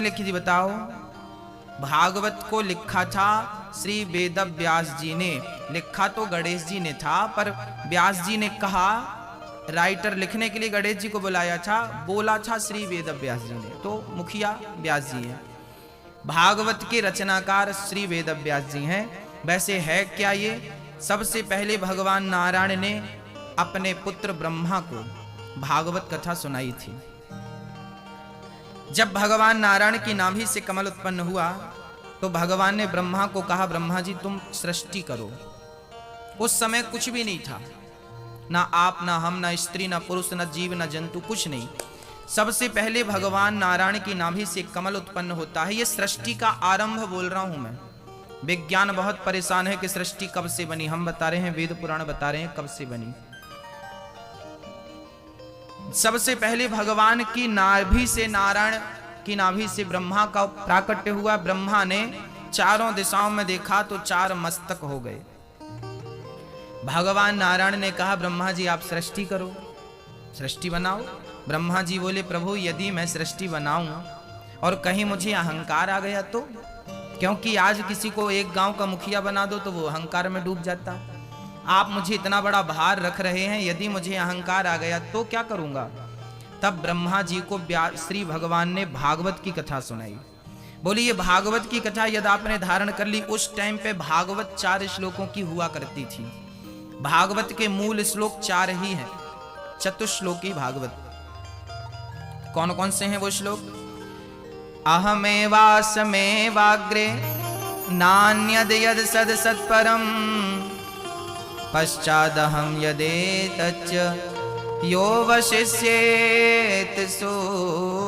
लिखी थी बताओ? भागवत को लिखा था श्री वेद व्यास जी ने। लिखा तो गणेश जी ने था, पर व्यास जी ने कहा, राइटर लिखने के लिए गणेश जी को बुलाया था, बोला था श्री वेद व्यास जी ने, तो मुखिया व्यास जी हैं। भागवत के रचनाकार श्री वेद व्यास जी हैं। वैसे है क्या ये? सबसे पहले भगवान नारायण ने अपने पुत्र ब्रह्मा को भागवत कथा सुनाई थी। जब भगवान नारायण की नाभि से कमल उत्पन्न हुआ तो भगवान ने ब्रह्मा को कहा, ब्रह्मा जी तुम सृष्टि करो। उस समय कुछ भी नहीं था, ना आप, ना हम, ना स्त्री, ना पुरुष, ना जीव, ना जंतु, कुछ नहीं। सबसे पहले भगवान नारायण की नाभि से कमल उत्पन्न होता है। ये सृष्टि का आरंभ बोल रहा हूं मैं। विज्ञान बहुत परेशान है कि सृष्टि कब से बनी। हम बता रहे हैं, वेद पुराण बता रहे हैं कब से बनी। सबसे पहले भगवान की नाभि से, नारायण की नाभि से ब्रह्मा का प्राकट्य हुआ। ब्रह्मा ने चारों दिशाओं में देखा तो 4 मस्तक हो गए। भगवान नारायण ने कहा, ब्रह्मा जी आप सृष्टि करो, सृष्टि बनाओ। ब्रह्मा जी बोले, प्रभु यदि मैं सृष्टि बनाऊं और कहीं मुझे अहंकार आ गया तो? क्योंकि आज किसी को एक गांव का मुखिया बना दो तो वो अहंकार में डूब जाता है। आप मुझे इतना बड़ा भार रख रहे हैं, यदि मुझे अहंकार आ गया तो क्या करूंगा? तब ब्रह्मा जी को श्री भगवान ने भागवत की कथा सुनाई। बोली ये भागवत की कथा यदि आपने धारण कर ली। उस टाइम पे भागवत 4 श्लोकों की हुआ करती थी। भागवत के मूल श्लोक 4 ही हैं, चतुश्लोकी भागवत। कौन कौन से हैं वो श्लोक? अहमेवासमेवाग्रे नान्यद यद सद सत्परम पश्चादहं यदेतच्च यो वशिष्येत सोऽस्म्यहम्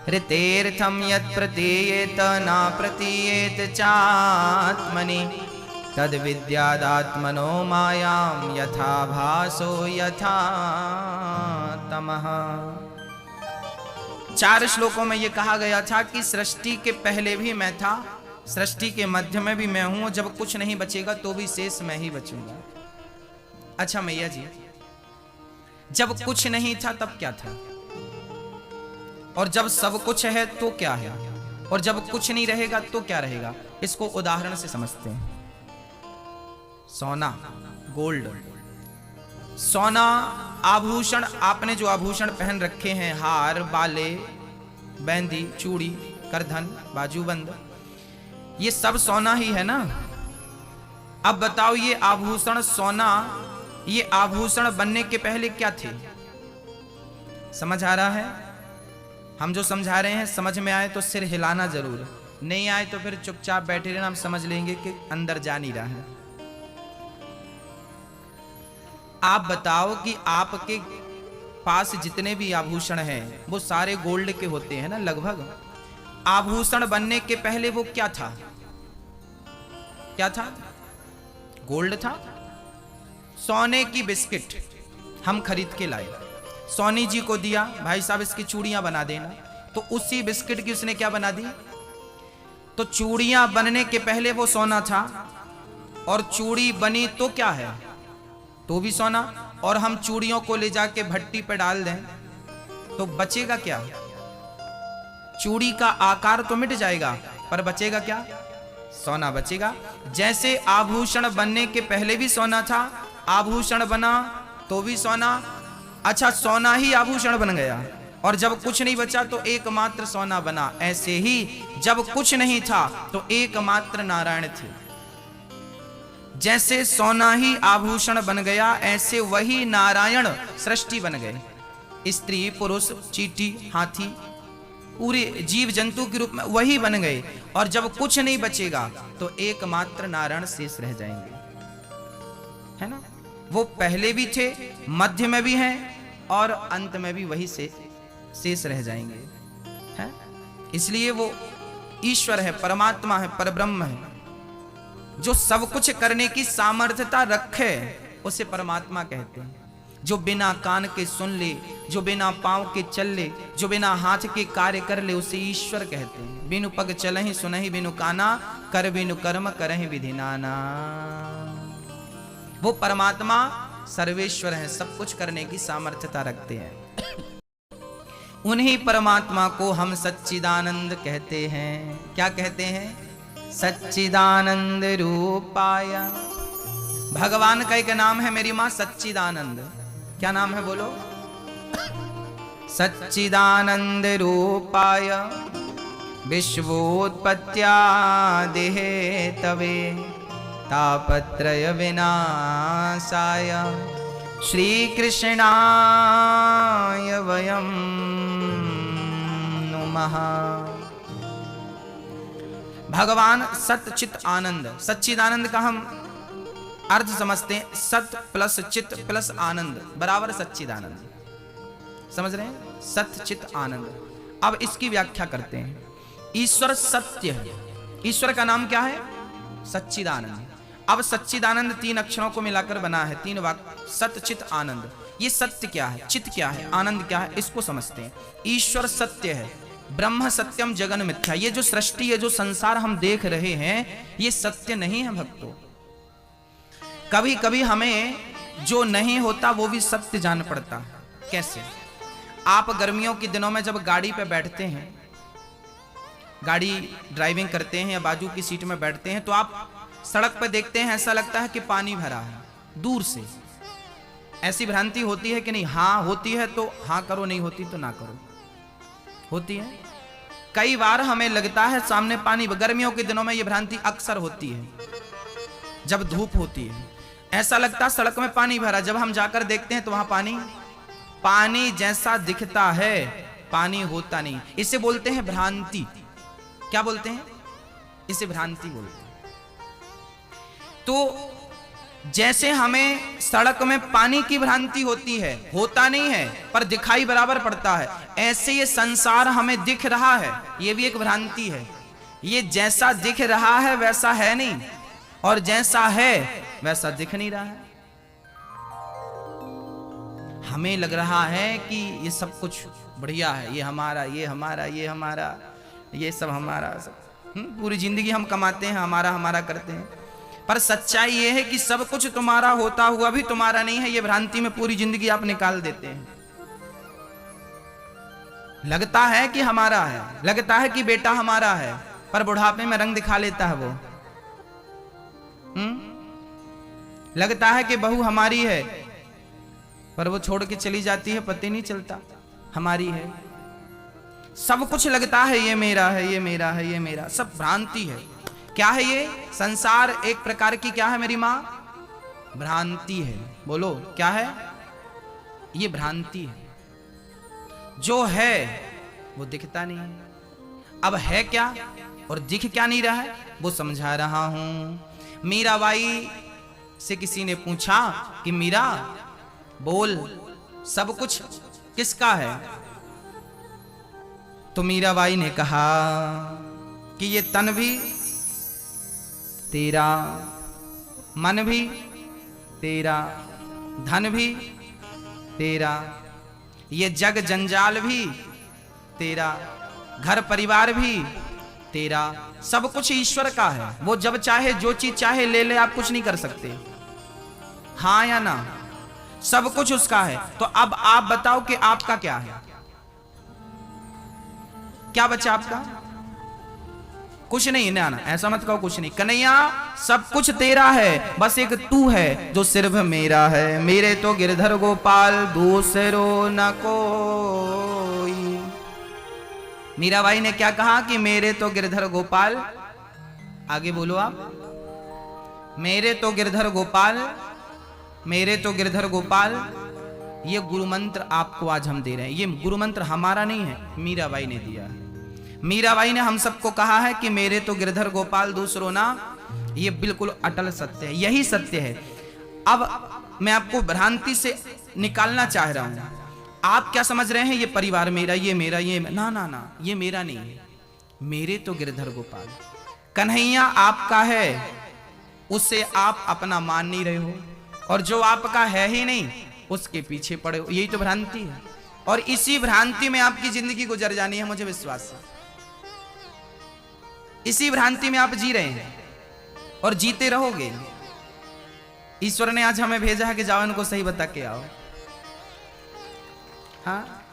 ऋतेर्थं यत् प्रतीयेत न प्रतीयेत चात्मनि तद विद्यादात्मनो मायां यथा भासो यथा तमः। 4 श्लोकों में यह कहा गया था कि सृष्टि के पहले भी मैं था, सृष्टि के मध्य में भी मैं हूं, जब कुछ नहीं बचेगा तो भी शेष मैं ही बचूंगा। अच्छा मैया जी, जब कुछ नहीं था तब क्या था? और जब सब कुछ है तो क्या है? और जब कुछ नहीं रहेगा तो क्या रहेगा? इसको उदाहरण से समझते हैं। सोना, गोल्ड, सोना आभूषण, आपने जो आभूषण पहन रखे हैं, हार, बाले, बेंदी, चूड़ी, करधन, बाजूबंद, ये सब सोना ही है ना। अब बताओ ये आभूषण सोना, ये आभूषण बनने के पहले क्या थे? समझ आ रहा है? हम जो समझा रहे हैं समझ में आए तो सिर हिलाना जरूर, नहीं आए तो फिर चुपचाप बैठे रहना, हम समझ लेंगे कि अंदर जा नहीं रहा है। आप बताओ कि आपके पास जितने भी आभूषण हैं वो सारे गोल्ड के होते हैं ना लगभग। आभूषण बनने के पहले वो क्या था? क्या था? गोल्ड था। सोने की बिस्किट हम खरीद के लाए, सोनी जी को दिया, भाई साहब इसकी चूड़ियां बना देना, तो उसी बिस्किट की उसने क्या बना दी? तो चूड़ियां बनने के पहले वो सोना था, और चूड़ी बनी तो क्या है? तो भी सोना। और हम चूड़ियों को ले जाके भट्टी पे डाल दें तो बचेगा क्या? चूड़ी का आकार तो मिट जाएगा, पर बचेगा क्या? सोना बचेगा। जैसे आभूषण बनने के पहले भी सोना था, आभूषण बना तो भी सोना। अच्छा, सोना ही आभूषण बन गया, और जब कुछ नहीं बचा तो एकमात्र सोना बना। ऐसे ही जब कुछ नहीं था तो एकमात्र नारायण थे। जैसे सोना ही आभूषण बन गया, ऐसे वही नारायण सृष्टि बन गए। स्त्री, पुरुष, चींटी, हाथी, पूरे जीव जंतु के रूप में वही बन गए। और जब कुछ नहीं बचेगा तो एकमात्र नारायण शेष रह जाएंगे, है ना। वो पहले भी थे, मध्य में भी हैं, और अंत में भी वही से शेष रह जाएंगे, है। इसलिए वो ईश्वर है, परमात्मा है, परब्रह्म है। जो सब कुछ करने की सामर्थ्यता रखे उसे परमात्मा कहते हैं। जो बिना कान के सुन ले, जो बिना पांव के चल ले, जो बिना हाथ के कार्य कर ले, उसे ईश्वर कहते हैं। बिनु पग चलहि सुनहि बिनु काना, कर बिनु कर्म करहि विधि नाना। वो परमात्मा सर्वेश्वर है, सब कुछ करने की सामर्थ्यता रखते हैं। उन्हीं परमात्मा को हम सच्चिदानंद कहते हैं। क्या कहते हैं? सच्चिदानंद रूपाय। भगवान का एक नाम है मेरी मां सच्चिदानंद। क्या नाम है बोलो? सच्चिदानंद रूपाय विश्वोत्पत्त्यादिः तवे तापत्रय विनाशाय श्रीकृष्णाय वयं नुमः। भगवान सच्चित आनंद, सच्चिदानंद का हम अर्थ समझते हैं, सत प्लस चित प्लस आनंद बराबर सच्चिदानंद। समझ रहे हैं? सत चित आनंद। अब इसकी व्याख्या करते हैं। ईश्वर सत्य है। ईश्वर का नाम क्या है? सच्चिदानंद। अब सच्चिदानंद 3 अक्षरों को मिलाकर बना है, 3 वाक्य, सत चित आनंद। ये सत्य क्या है, चित क्या है, आनंद क्या है, इसको समझते हैं। ईश्वर सत्य है, ब्रह्म सत्यम जगन मिथ्या। ये जो सृष्टि, ये जो संसार हम देख रहे हैं, ये सत्य नहीं है भक्तों। कभी कभी हमें जो नहीं होता वो भी सत्य जान पड़ता है। कैसे? आप गर्मियों के दिनों में जब गाड़ी पे बैठते हैं, गाड़ी ड्राइविंग करते हैं या बाजू की सीट में बैठते हैं, तो आप सड़क पे देखते हैं, ऐसा लगता है कि पानी भरा है दूर से। ऐसी भ्रांति होती है कि नहीं? हाँ होती है तो हाँ करो, नहीं होती तो ना करो। होती है। कई बार हमें लगता है सामने पानी। गर्मियों के दिनों में ये भ्रांति अक्सर होती है। जब धूप होती है ऐसा लगता है सड़क में पानी भरा, जब हम जाकर देखते हैं तो वहां पानी जैसा दिखता है, पानी होता नहीं। इसे बोलते हैं भ्रांति। क्या बोलते हैं? इसे भ्रांति बोलते हैं। तो जैसे हमें सड़क में पानी की भ्रांति होती है, होता नहीं है पर दिखाई बराबर पड़ता है, ऐसे ये संसार हमें दिख रहा है, ये भी एक भ्रांति है। ये जैसा दिख रहा है वैसा है नहीं, और जैसा है वैसा दिख नहीं रहा है। हमें लग रहा है कि ये सब कुछ बढ़िया है, ये हमारा, ये हमारा, ये हमारा, ये सब हमारा, सब पूरी जिंदगी हम कमाते हैं, हमारा हमारा करते हैं। पर सच्चाई ये है कि सब कुछ तुम्हारा होता हुआ भी तुम्हारा नहीं है। ये भ्रांति में पूरी जिंदगी आप निकाल देते हैं। लगता है कि हमारा है, लगता है कि बेटा हमारा है, पर बुढ़ापे में रंग दिखा लेता है वो। लगता है कि बहू हमारी है, पर वो छोड़ के चली जाती है, पता नहीं चलता हमारी है। सब कुछ लगता है ये मेरा है, ये मेरा है, ये मेरा, सब भ्रांति है। क्या है ये? संसार एक प्रकार की क्या है मेरी मां? भ्रांति है। बोलो क्या है? ये भ्रांति है। जो है वो दिखता नहीं है। अब है क्या और दिख क्या नहीं रहा है वो समझा रहा हूं। मीराबाई से किसी ने पूछा कि मीरा बोल, सब कुछ किसका है? तो मीराबाई ने कहा कि ये तन भी तेरा, मन भी तेरा, धन भी तेरा, ये जग जंजाल भी तेरा, घर परिवार भी तेरा, सब कुछ ईश्वर का है। वो जब चाहे जो चीज चाहे ले ले, आप कुछ नहीं कर सकते। हाँ या ना? सब कुछ उसका है। तो अब आप बताओ कि आपका क्या है? क्या बचा आपका? कुछ नहीं ना, ना ऐसा मत कहो कुछ नहीं। कन्हैया सब कुछ तेरा है, बस एक तू है जो सिर्फ मेरा है। मेरे तो गिरधर गोपाल दूसरो न कोई। मीराबाई ने क्या कहा कि मेरे तो गिरधर गोपाल, आगे बोलो आप, मेरे तो गिरधर गोपाल, मेरे तो गिरधर गोपाल। ये गुरु मंत्र आपको आज हम दे रहे हैं। ये गुरु मंत्र हमारा नहीं है, मीराबाई ने दिया है। मीराबाई ने हम सबको कहा है कि मेरे तो गिरधर गोपाल दूसरो ना। ये बिल्कुल अटल सत्य है, यही सत्य है। अब मैं आपको भ्रांति से निकालना चाह रहा हूं। आप क्या समझ रहे हैं? ये परिवार मेरा, ये मेरा, ये ना ना ना, ये मेरा नहीं है। मेरे तो गिरधर गोपाल, कन्हैया आपका है, उसे आप अपना मान नहीं रहे हो, और जो आपका है ही नहीं उसके पीछे पड़े हो। यही तो भ्रांति है, और इसी भ्रांति में आपकी जिंदगी गुजर जानी है, मुझे विश्वास है। इसी भ्रांति में आप जी रहे हैं और जीते रहोगे। ईश्वर ने आज हमें भेजा है कि जाओ इनको सही बता के आओ। हाँ,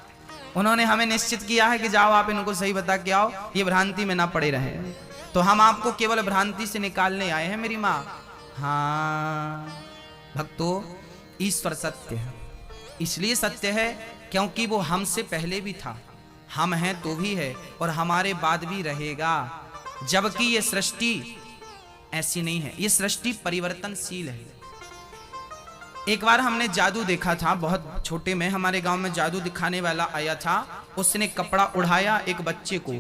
उन्होंने हमें निश्चित किया है कि जाओ आप इनको सही बता के आओ, ये भ्रांति में ना पड़े रहे, तो हम आपको केवल भ्रांति से निकालने आए हैं मेरी माँ। हाँ भक्तों, ईश्वर सत्य है, इसलिए सत्य है क्योंकि वो हमसे पहले भी था, हम हैं तो भी है और हमारे बाद भी रहेगा। जबकि ये सृष्टि ऐसी नहीं है, ये सृष्टि परिवर्तनशील है। एक बार हमने जादू देखा था, बहुत छोटे में हमारे गांव में जादू दिखाने वाला आया था। उसने कपड़ा उड़ाया, एक बच्चे को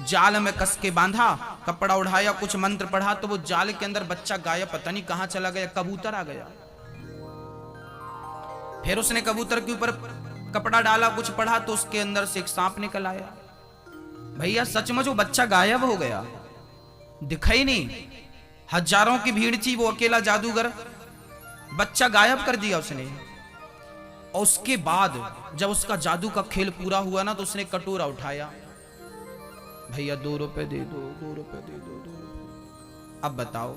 जाल में कस के बांधा, कपड़ा उड़ाया, कुछ मंत्र पढ़ा तो वो जाल के अंदर बच्चा गायब, पता नहीं कहां चला गया, कबूतर आ गया। फिर उसने कबूतर के ऊपर कपड़ा डाला, कुछ पढ़ा तो उसके अंदर से एक सांप निकल आया। भैया सचमुच वो बच्चा गायब हो गया, दिखा ही नहीं। हजारों की भीड़ थी, वो अकेला जादूगर, बच्चा गायब कर दिया उसने। और उसके बाद जब उसका जादू का खेल पूरा हुआ ना, तो उसने कटोरा उठाया, भैया 2 रुपए दे दो, 2 रुपए दे दो, 2 रुपए। अब बताओ,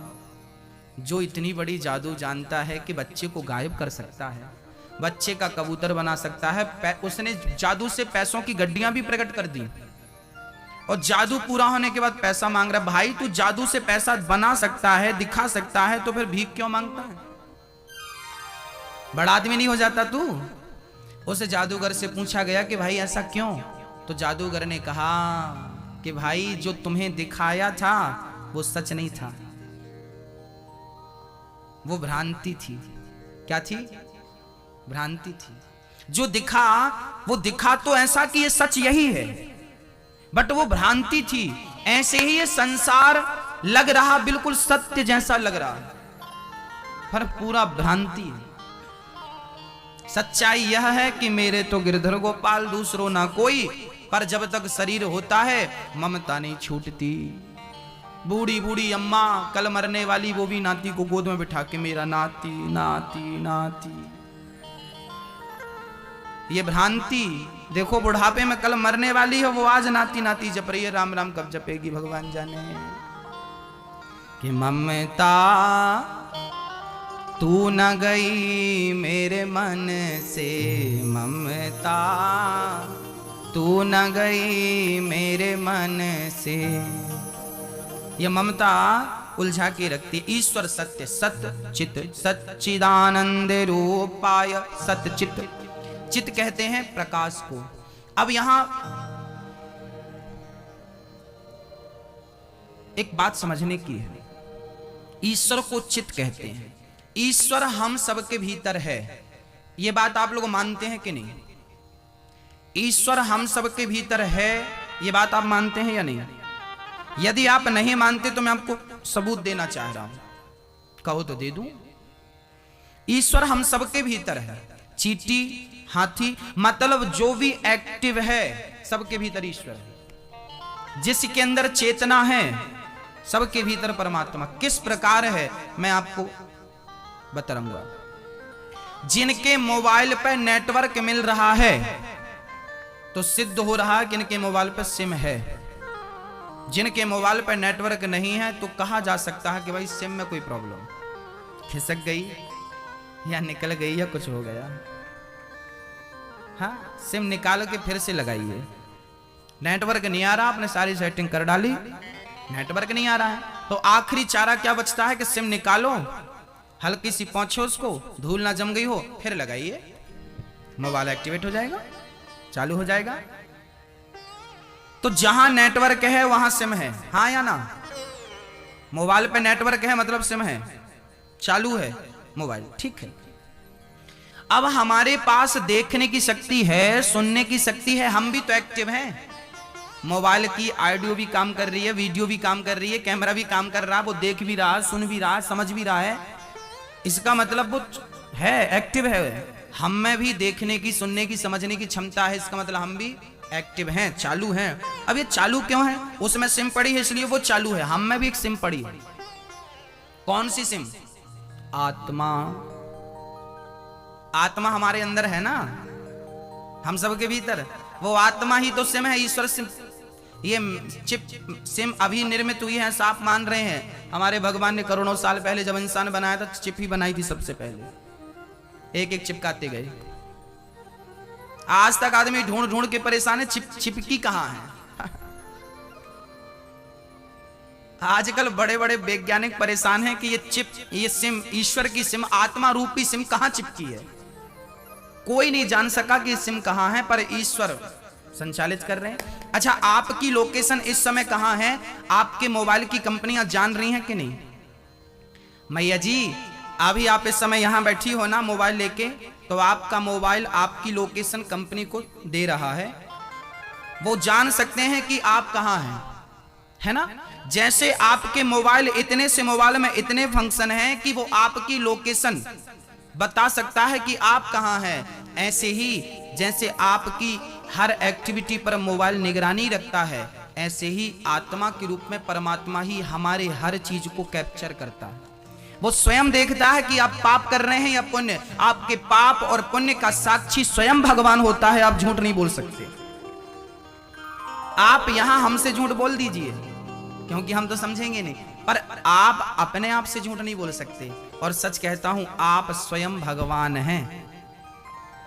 जो इतनी बड़ी जादू जानता है कि बच्चे को गायब कर सकता है, बच्चे का कबूतर बना सकता है, उसने जादू से पैसों की गड्डियां भी प्रकट कर दी। और जादू पूरा होने के बाद पैसा मांग रहा है। भाई तू जादू से पैसा बना सकता है, दिखा सकता है, तो फिर भीख क्यों मांगता है? बड़ा आदमी नहीं हो जाता तू? उस जादूगर से पूछा गया कि भाई ऐसा क्यों? तो जादूगर ने कहा कि भाई जो तुम्हें दिखाया था वो सच नहीं था, वो भ्रांति थी। क्या थी? भ्रांति थी। जो दिखा वो दिखा तो ऐसा कि ये सच यही है, बट वो भ्रांति थी। ऐसे ही ये संसार लग रहा बिल्कुल सत्य जैसा लग रहा है, पर पूरा भ्रांति है। सच्चाई यह है कि मेरे तो गिरधर गोपाल दूसरो ना कोई, पर जब तक शरीर होता है ममता नहीं छूटती। बूढ़ी बूढ़ी अम्मा कल मरने वाली, वो भी नाती को गोद में बिठा के मेरा नाती नाती नाती। ये भ्रांति देखो, बुढ़ापे में कल मरने वाली है, वो आज नाती नाती जप रही है। राम राम कब जपेगी भगवान जाने। कि ममता तू न गई मेरे मन से, ममता तू न गई मेरे मन से। ये ममता उलझा के रखती। ईश्वर सत्य, सत चित, सच्चिदानंद रूपाय सत चित। चित कहते हैं प्रकाश को। अब यहां एक बात समझने की है, ईश्वर को चित कहते हैं। ईश्वर हम सबके भीतर है, ये बात आप लोग मानते हैं कि नहीं? ईश्वर हम सबके भीतर है, ये बात आप मानते हैं या नहीं? यदि आप नहीं मानते तो मैं आपको सबूत देना चाह रहा हूं, कहो तो दे दूं। ईश्वर हम सबके भीतर है। चींटी, हाथी, मतलब जो भी एक्टिव है सबके भीतर ईश्वर है। जिसके अंदर चेतना है सबके भीतर परमात्मा। किस प्रकार है मैं आपको बताऊंगा। जिनके मोबाइल पर नेटवर्क मिल रहा है तो सिद्ध हो रहा है कि इनके मोबाइल पर सिम है। जिनके मोबाइल पर नेटवर्क नहीं है तो कहा जा सकता है कि भाई सिम में कोई प्रॉब्लम, खिसक गई या निकल गई या कुछ हो गया। हाँ, सिम निकाल के फिर से लगाइए। नेटवर्क नहीं आ रहा, आपने सारी सेटिंग कर डाली, नेटवर्क नहीं आ रहा है, तो आखिरी चारा क्या बचता है कि सिम निकालो, हल्की सी पोंछो उसको, धूल ना जम गई हो, फिर लगाइए, मोबाइल एक्टिवेट हो जाएगा, चालू हो जाएगा। तो जहां नेटवर्क है वहां सिम है, हाँ या ना? मोबाइल पे नेटवर्क है मतलब सिम है, चालू है मोबाइल, ठीक है। अब हमारे पास देखने की शक्ति है, सुनने की शक्ति है, हम भी तो एक्टिव हैं। मोबाइल की ऑडियो भी काम कर रही है, वीडियो भी काम कर रही है, कैमरा भी काम कर रहा है, वो देख भी रहा है, सुन भी रहा है, समझ भी रहा है। इसका मतलब वो है, एक्टिव है। हम में भी देखने की, सुनने की, समझने की क्षमता है, इसका मतलब हम भी एक्टिव हैं, चालू हैं। अब ये चालू क्यों है? उसमें सिम पड़ी है इसलिए वो चालू है, हम में भी एक सिम पड़ी है। कौन सी सिम? आत्मा। आत्मा हमारे अंदर है ना, हम सबके भीतर, वो आत्मा ही तो सिम है। ईश्वर सिम, ये चिप सिम अभी निर्मित हुई है, साफ मान रहे हैं। हमारे भगवान ने करोड़ों साल पहले जब इंसान बनाया था, चिप ही बनाई थी सबसे पहले, एक एक चिपकाते गए। आज तक आदमी ढूंढ ढूंढ के परेशान है, छिपकी कहां है। आजकल बड़े बड़े वैज्ञानिक परेशान हैं कि ये सिम, ईश्वर की सिम, आत्मा रूपी सिम कहां चिपकी है। कोई नहीं जान सका कि सिम कहां है, पर ईश्वर संचालित कर रहे हैं। अच्छा, आपकी लोकेशन इस समय कहां है, आपके मोबाइल की कंपनियां जान रही हैं कि नहीं? मैया जी, अभी आप इस समय यहां बैठी हो ना मोबाइल लेके, तो आपका मोबाइल आपकी लोकेशन कंपनी को दे रहा है। वो जान सकते हैं कि आप कहां हैं, है ना। जैसे आपके मोबाइल, इतने से मोबाइल में इतने फंक्शन हैं कि वो आपकी लोकेशन बता सकता है कि आप कहां हैं। ऐसे ही जैसे आपकी हर एक्टिविटी पर मोबाइल निगरानी रखता है, ऐसे ही आत्मा के रूप में परमात्मा ही हमारे हर चीज को कैप्चर करता है। वो स्वयं देखता है कि आप पाप कर रहे हैं या पुण्य। आपके पाप और पुण्य का साक्षी स्वयं भगवान होता है। आप झूठ नहीं बोल सकते। आप यहां हमसे झूठ बोल दीजिए, क्योंकि हम तो समझेंगे नहीं, पर आप अपने आप से झूठ नहीं बोल सकते। और सच कहता हूं, आप स्वयं भगवान हैं,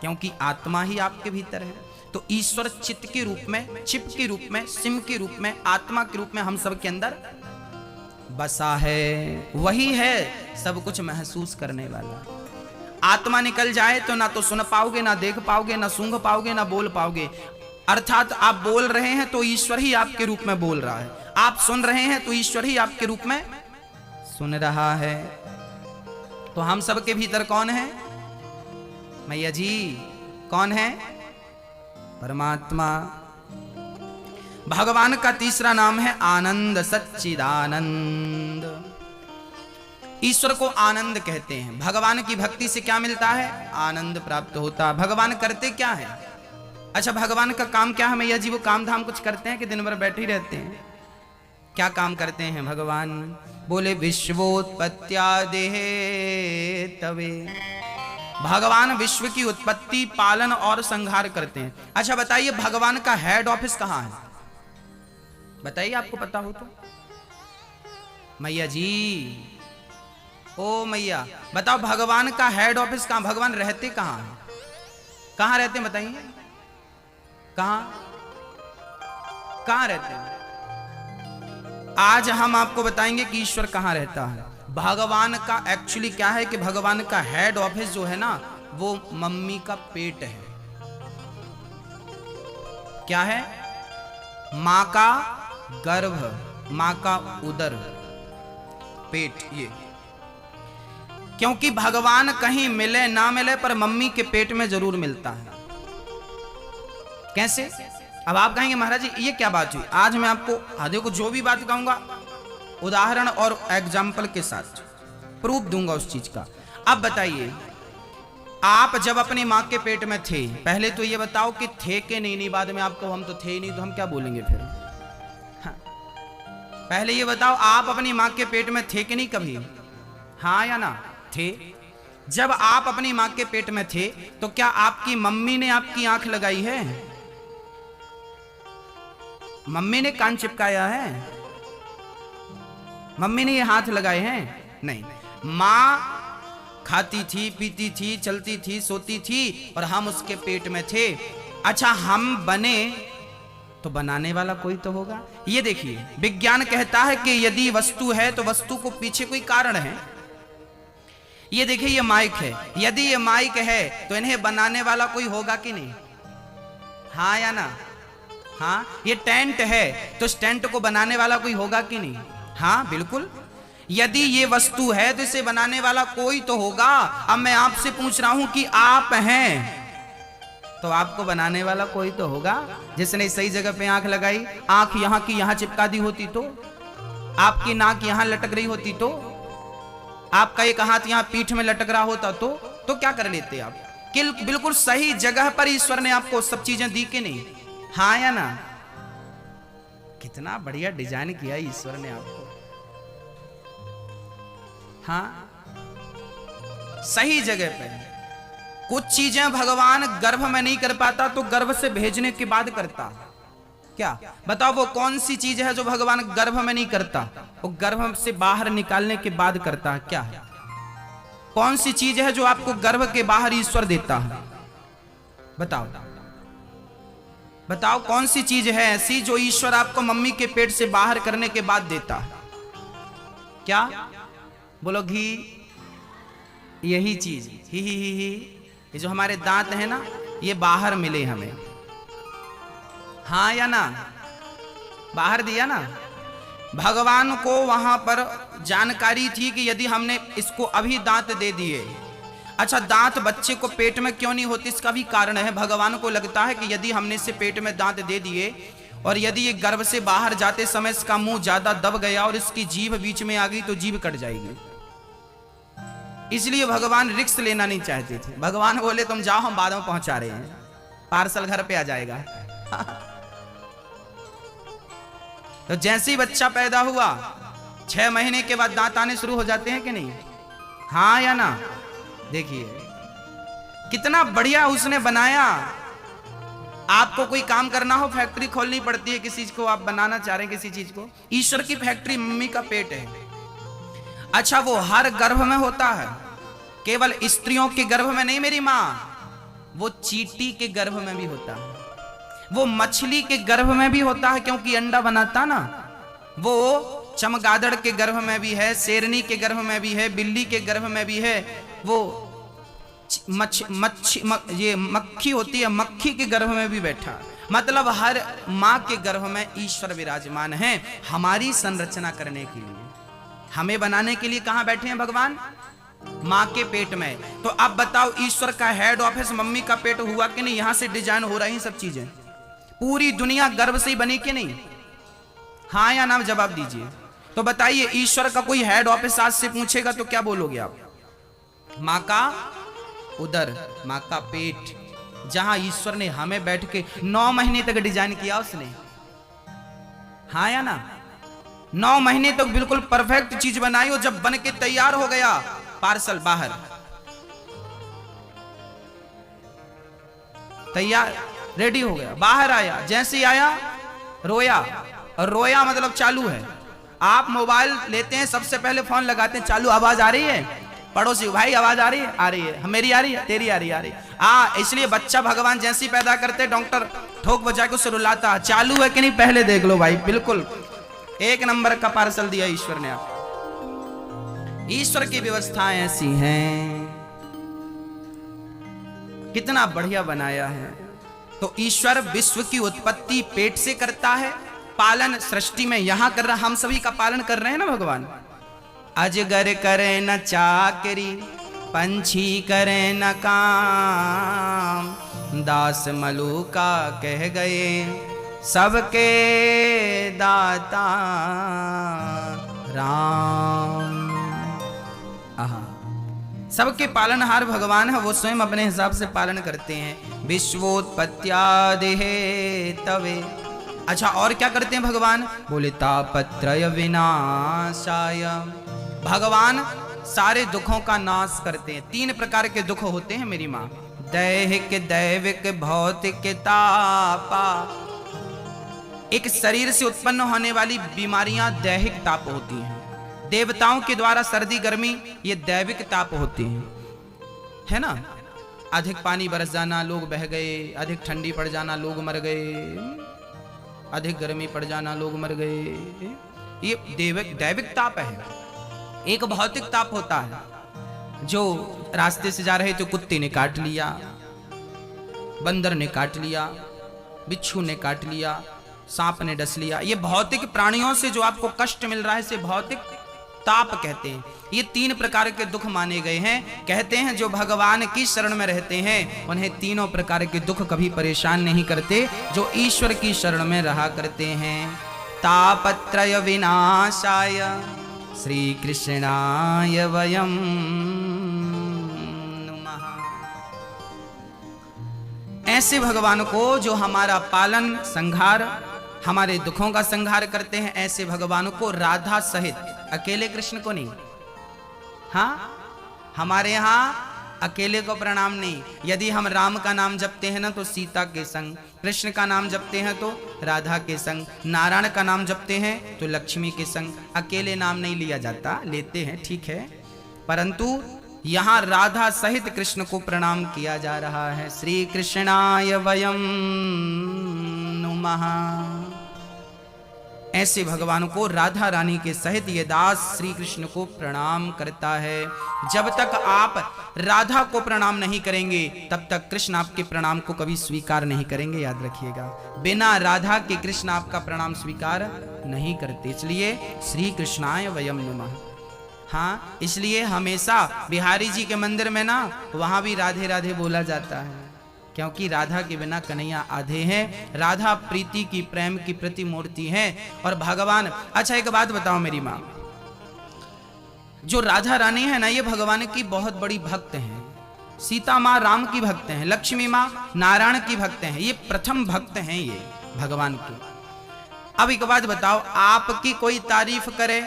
क्योंकि आत्मा ही आपके भीतर है। तो ईश्वर चित्त के रूप में, चिप के रूप में, सिम के रूप में, आत्मा के रूप में हम सब के अंदर बसा है। वही है सब कुछ महसूस करने वाला। आत्मा निकल जाए तो ना तो सुन पाओगे, ना देख पाओगे, ना सूंघ पाओगे, ना बोल पाओगे। अर्थात आप बोल रहे हैं तो ईश्वर ही आपके रूप में बोल रहा है, आप सुन रहे हैं तो ईश्वर ही आपके रूप में सुन रहा है। तो हम सब के भीतर कौन है मैया जी? कौन है? परमात्मा। भगवान का तीसरा नाम है आनंद, सच्चिदानंद। ईश्वर को आनंद कहते हैं। भगवान की भक्ति से क्या मिलता है? आनंद प्राप्त होता। भगवान करते क्या है? अच्छा, भगवान का काम क्या है मैया जी? वो काम धाम कुछ करते हैं कि दिन भर बैठे ही रहते हैं? क्या काम करते हैं भगवान? बोले विश्वोत्पत्त्यादेः तवे। भगवान विश्व की उत्पत्ति, पालन और संहार करते हैं। अच्छा बताइए, भगवान का हेड ऑफिस कहां है? बताइए, आपको पता हो तो। मैया जी, ओ मैया बताओ, भगवान का हेड ऑफिस कहां? भगवान रहते कहां हैं? कहां रहते हैं बताइए? कहां कहां रहते हैं? आज हम आपको बताएंगे कि ईश्वर कहां रहता है। भगवान का एक्चुअली क्या है कि भगवान का हेड ऑफिस जो है ना, वो मम्मी का पेट है। क्या है? मां का गर्भ, मां का उदर, पेट। ये क्योंकि भगवान कहीं मिले ना मिले, पर मम्मी के पेट में जरूर मिलता है। कैसे? अब आप कहेंगे महाराज जी ये क्या बात हुई? आज मैं आपको देखो जो भी बात कहूंगा उदाहरण और एग्जाम्पल के साथ प्रूफ दूंगा उस चीज का। अब बताइए, आप जब अपनी मां के पेट में थे, पहले तो ये बताओ कि थे कि नहीं? बाद में आपको हम तो थे ही नहीं, तो हम क्या बोलेंगे फिर? हाँ। पहले ये बताओ, आप अपनी मां के पेट में थे कि नहीं कभी? हाँ या ना? थे। जब आप अपनी मां के पेट में थे तो क्या आपकी मम्मी ने आपकी आंख लगाई है? मम्मी ने कान चिपकाया है? मम्मी ने ये हाथ लगाए हैं? नहीं। मां खाती थी, पीती थी, चलती थी, सोती थी, और हम उसके पेट में थे। अच्छा, हम बने तो बनाने वाला कोई तो होगा। ये देखिए, विज्ञान कहता है कि यदि वस्तु है तो वस्तु को पीछे कोई कारण है। ये देखिए, ये माइक है। यदि ये माइक है तो इन्हें बनाने वाला कोई होगा कि नहीं? हाँ या ना? हाँ। ये टेंट है तो इस टेंट को बनाने वाला कोई होगा कि नहीं? हाँ बिल्कुल। यदि ये वस्तु है तो इसे बनाने वाला कोई तो होगा। अब मैं आपसे पूछ रहा हूं कि आप हैं तो आपको बनाने वाला कोई तो होगा। जिसने सही जगह पे आंख लगाई, आंख यहां की यहां चिपका दी होती तो, आपकी नाक यहां लटक रही होती तो, आपका एक हाथ यहां पीठ में लटक रहा होता तो क्या कर लेते आप? बिल्कुल सही जगह पर ईश्वर ने आपको सब चीजें दी कि नहीं? हाँ या ना? कितना बढ़िया डिजाइन किया ईश्वर ने आपको। हाँ, सही जगह पे। कुछ चीजें भगवान गर्भ में नहीं कर पाता तो गर्भ से भेजने के बाद करता। क्या बताओ, वो कौन सी चीज है जो भगवान गर्भ में नहीं करता, वो गर्भ से बाहर निकालने के बाद करता है? क्या है? कौन सी चीज है जो आपको गर्भ के बाहर ईश्वर देता है? बताओ। बताओ कौन सी चीज है ऐसी जो ईश्वर आपको मम्मी के पेट से बाहर करने के बाद देता है? क्या बोलो? घी। यही चीज ही ये जो हमारे दांत है ना, ये बाहर मिले हमें, हाँ या ना? बाहर दिया ना। भगवान को वहां पर जानकारी थी कि यदि हमने इसको अभी दांत दे दिए, अच्छा दांत बच्चे को पेट में क्यों नहीं होते, इसका भी कारण है। भगवान को लगता है कि यदि हमने इसे पेट में दांत दे दिए और यदि ये गर्भ से बाहर जाते समय इसका मुंह ज्यादा दब गया और इसकी जीभ बीच में आ गई तो जीभ कट जाएगी। इसलिए भगवान रिस्क लेना नहीं चाहते थे। भगवान बोले तुम जाओ, हम बाद में पहुंचा रहे हैं, पार्सल घर पे आ जाएगा। तो जैसे ही बच्चा पैदा हुआ 6 महीने के बाद दांत आने शुरू हो जाते हैं कि नहीं? हाँ या ना? देखिए कितना बढ़िया उसने बनाया। आपको कोई काम करना हो, फैक्ट्री खोलनी पड़ती है किसी चीज को, आप बनाना चाह रहे हैं किसी चीज को, ईश्वर की फैक्ट्री मम्मी का पेट है। अच्छा वो हर गर्भ में होता है, केवल स्त्रियों के गर्भ में नहीं मेरी माँ, वो चींटी के गर्भ में भी होता है, वो मछली के गर्भ में भी होता है क्योंकि अंडा बनाता ना, वो चमगादड़ के गर्भ में भी है, शेरनी के गर्भ में भी है, बिल्ली के गर्भ में भी है, वो ये मक्खी होती है, मक्खी के गर्भ में भी बैठा। मतलब हर माँ के गर्भ में ईश्वर विराजमान है हमारी संरचना करने के लिए, हमें बनाने के लिए। कहां बैठे हैं भगवान? माँ के पेट में। तो अब बताओ ईश्वर का हेड ऑफिस मम्मी का पेट हुआ कि नहीं? यहां से डिजाइन हो रही सब चीजें, पूरी दुनिया गर्भ से ही बनी कि नहीं? हाँ या ना जवाब दीजिए। तो बताइए ईश्वर का कोई हेड ऑफिस आज से पूछेगा तो क्या बोलोगे आप? माँ का उदर, माँ का पेट, जहां ईश्वर ने हमें बैठ के 9 महीने तक डिजाइन किया उसने, हाँ या ना? 9 महीने तक बिल्कुल परफेक्ट चीज बनाई, और जब बन के तैयार हो गया पार्सल बाहर तैयार रेडी हो गया, बाहर आया, जैसे ही आया रोया, और रोया मतलब चालू है। आप मोबाइल लेते हैं सबसे पहले फोन लगाते हैं, चालू आवाज आ रही है, पड़ोसी भाई आवाज आ रही है, आ रही है, मेरी आ रही है, तेरी आ रही है, आ रही है। इसलिए बच्चा भगवान जैसे ही पैदा करते डॉक्टर ठोक बजा के उसे रुलाता, चालू है कि नहीं पहले देख लो भाई। बिल्कुल 1 नंबर का पार्सल दिया ईश्वर ने आप। ईश्वर की व्यवस्थाएं ऐसी हैं, कितना बढ़िया बनाया है। तो ईश्वर विश्व की उत्पत्ति पेट से करता है, पालन सृष्टि में यहां कर रहा, हम सभी का पालन कर रहे हैं ना भगवान। अजगर करे न चाकरी, पंछी करे न काम, दास मलूका कह गए सबके दाता राम। आहा, सबके पालनहार भगवान है, वो स्वयं अपने हिसाब से पालन करते हैं। विश्वोत्पत्त्यादेः तवे। अच्छा और क्या करते हैं भगवान? बोले तापत्रय विनाशाय। भगवान सारे दुखों का नाश करते हैं। 3 प्रकार के दुख होते हैं मेरी माँ, दैहिक, दैविक, भौतिक, तापा। एक शरीर से उत्पन्न होने वाली बीमारियां दैहिक ताप होती हैं, देवताओं के द्वारा सर्दी गर्मी ये दैविक ताप होती हैं, है ना? अधिक पानी बरस जाना लोग बह गए, अधिक ठंडी पड़ जाना लोग मर गए, अधिक गर्मी पड़ जाना लोग मर गए, ये दैविक ताप है। एक भौतिक ताप होता है, जो रास्ते से जा रहे तो कुत्ते ने काट लिया, बंदर ने काट लिया, बिच्छू ने काट लिया, सांप ने डस लिया, ये भौतिक प्राणियों से जो आपको कष्ट मिल रहा है इसे भौतिक ताप कहते हैं। ये 3 प्रकार के दुख माने गए हैं। कहते हैं जो भगवान की शरण में रहते हैं उन्हें तीनों प्रकार के दुख कभी परेशान नहीं करते, जो ईश्वर की शरण में रहा करते हैं। तापत्रय विनाशाय श्री कृष्णाय वयम नमः। ऐसे भगवान को जो हमारा पालन संहार, हमारे दुखों का संहार करते हैं, ऐसे भगवान को राधा सहित, अकेले कृष्ण को नहीं। हाँ, हमारे यहाँ अकेले को प्रणाम नहीं। यदि हम राम का नाम जपते हैं ना तो सीता के संग, कृष्ण का नाम जपते हैं तो राधा के संग, नारायण का नाम जपते हैं तो लक्ष्मी के संग। अकेले नाम नहीं लिया जाता, लेते हैं ठीक है, परंतु यहाँ राधा सहित कृष्ण को प्रणाम किया जा रहा है। श्री कृष्णाय वयम नुमः। ऐसे भगवान को राधा रानी के सहित ये दास श्री कृष्ण को प्रणाम करता है। जब तक आप राधा को प्रणाम नहीं करेंगे तब तक कृष्ण आपके प्रणाम को कभी स्वीकार नहीं करेंगे, याद रखिएगा। बिना राधा के कृष्ण आपका प्रणाम स्वीकार नहीं करते, इसलिए श्री कृष्णाय वयम नमः। हाँ, इसलिए हमेशा बिहारी जी के मंदिर में ना वहां भी राधे राधे बोला जाता है, क्योंकि राधा के बिना कन्हैया आधे हैं। राधा प्रीति की, प्रेम की प्रतिमूर्ति है और भगवान। अच्छा एक बात बताओ मेरी माँ, जो राधा रानी है ना, ये भगवान की बहुत बड़ी भक्त हैं। सीता माँ राम की भक्त हैं, लक्ष्मी माँ नारायण की भक्त हैं, ये प्रथम भक्त हैं ये भगवान की। अब एक बात बताओ, आपकी कोई तारीफ करे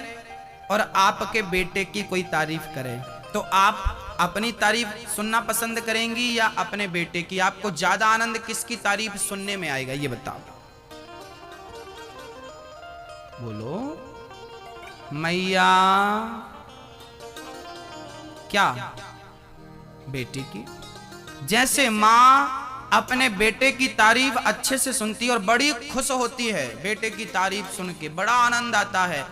और आपके बेटे की कोई तारीफ करे, तो आप अपनी तारीफ सुनना पसंद करेंगी या अपने बेटे की? आपको ज्यादा आनंद किसकी तारीफ सुनने में आएगा, ये बताओ। बोलो मैया। क्या? बेटे की। जैसे माँ अपने बेटे की तारीफ अच्छे से सुनती है और बड़ी खुश होती है बेटे की तारीफ सुन के, बड़ा आनंद आता है,